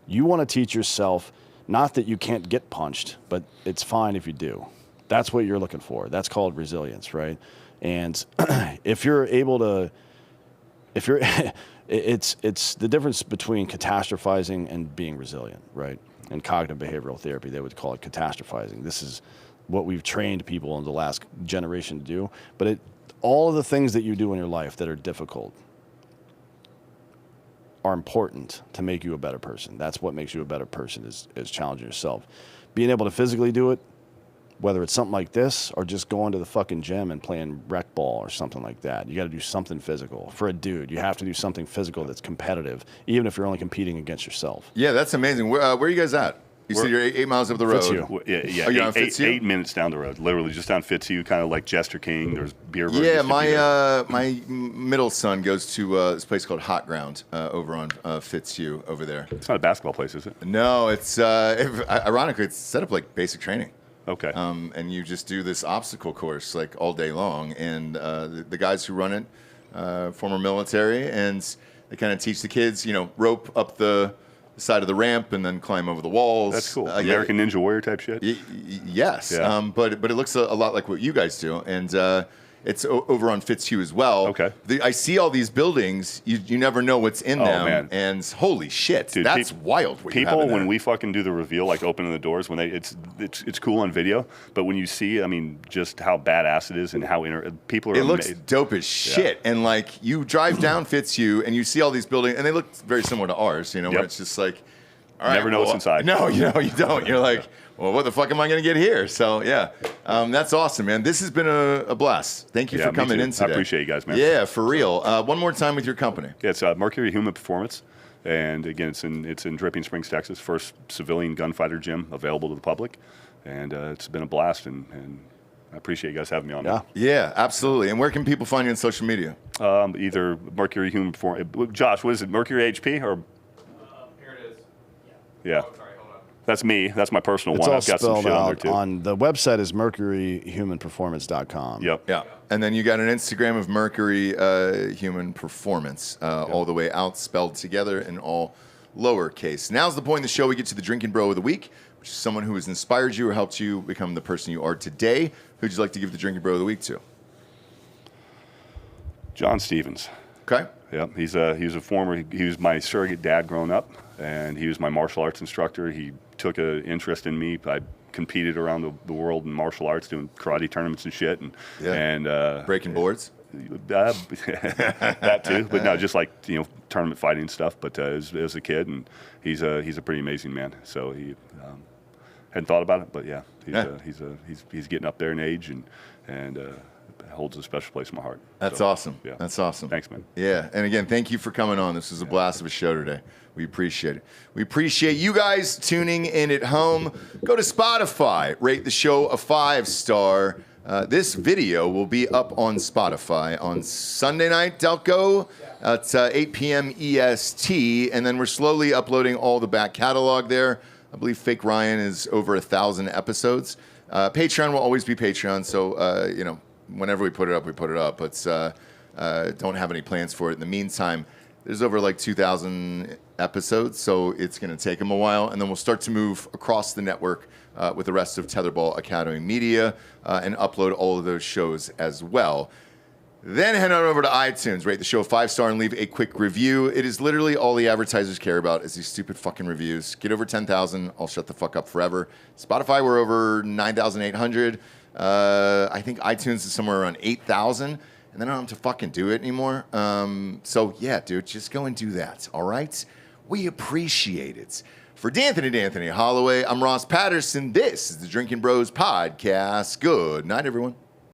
you want to teach yourself, not that you can't get punched, but it's fine if you do. That's what you're looking for. That's called resilience, right? And if you're able to, it's the difference between catastrophizing and being resilient, right? In cognitive behavioral therapy, they would call it catastrophizing. This is what we've trained people in the last generation to do. But all of the things that you do in your life that are difficult are important to make you a better person. That's what makes you a better person, is challenging yourself. Being able to physically do it, whether it's something like this or just going to the fucking gym and playing rec ball or something like that. You got to do something physical. For a dude, you have to do something physical that's competitive, even if you're only competing against yourself. Yeah, that's amazing. Where are you guys at? You said you're 8 miles up the road. Fitzhugh. Yeah. Oh, you're on Fitzhugh? 8 minutes down the road, literally just down Fitzhugh, kind of like Jester King. There's beer. Yeah, my middle son goes to this place called Hot Ground over on Fitzhugh over there. It's not a basketball place, is it? No, it's ironically it's set up like basic training. Okay. And you just do this obstacle course like all day long, and the guys who run it, former military, and they kind of teach the kids, rope up the side of the ramp and then climb over the walls. That's cool. American Ninja Warrior type shit. Yes. Yeah. But it looks a lot like what you guys do, and it's over on Fitzhugh as well. Okay. I see all these buildings. You never know what's in them. Man. And holy shit, Dude, that's wild. What you have people, in there. when we fucking do the reveal, like opening the doors, when it's cool on video, but when you see, I mean, just how badass it is and how people are. It looks dope as shit. And like, you drive down Fitzhugh and you see all these buildings, and they look very similar to ours. Where it's just like, all right, never know what's inside. No, you don't. You're like, well, what the fuck am I going to get here? So, yeah, that's awesome, man. This has been a blast. Thank you for coming in today. I appreciate you guys, man. Yeah, for real. One more time with your company. Yeah, it's Mercury Human Performance. And again, it's in Dripping Springs, Texas. First civilian gunfighter gym available to the public. And it's been a blast. And I appreciate you guys having me on. Yeah. Yeah, absolutely. And where can people find you on social media? Either Mercury Human Performance. Josh, what is it, Mercury HP or? Here it is. Yeah. Oh, sorry, hold on. That's me. That's my personal It's one. all I've got some spelled shit on there out too. on the website is mercuryhumanperformance.com. Yep. Yeah. And then you got an Instagram of Mercury Human Performance, all the way out, spelled together in all lowercase. Now's the point in the show we get to the Drinkin' Bro of the Week, which is someone who has inspired you or helped you become the person you are today. Who'd you like to give the Drinkin' Bro of the Week to? John Stevens. Okay. Yeah, he was my surrogate dad growing up, and he was my martial arts instructor. He took an interest in me. I competed around the world in martial arts, doing karate tournaments and shit, and Breaking boards. That too, but no, just like tournament fighting and stuff. But as a kid, and he's a pretty amazing man. So he hadn't thought about it, but yeah, he's getting up there in age and holds a special place in my heart. That's So, awesome. Yeah. That's awesome. Thanks, man. Yeah, and again, thank you for coming on. This was a blast of a show today. We appreciate it. We appreciate you guys tuning in at home. Go to Spotify, rate the show a 5-star. This video will be up on Spotify on Sunday night, Delco. It's 8 p.m. EST, and then we're slowly uploading all the back catalog there. I believe Fake Ryan is over 1,000 episodes. Patreon will always be Patreon, so whenever we put it up, we put it up. But don't have any plans for it. In the meantime, there's over like 2,000 episodes, so it's going to take them a while, and then we'll start to move across the network with the rest of Tetherball Academy Media and upload all of those shows as well. Then head on over to iTunes, rate the show a 5-star, and leave a quick review. It is literally all the advertisers care about is these stupid fucking reviews. Get over 10,000, I'll shut the fuck up forever. Spotify, we're over 9,800. I think iTunes is somewhere around 8,000, and then I don't have to fucking do it anymore. So yeah, dude, just go and do that, all right? We appreciate it. For D'Anthony Hollaway, I'm Ross Patterson. This is the Drinkin' Bros Podcast. Good night, everyone.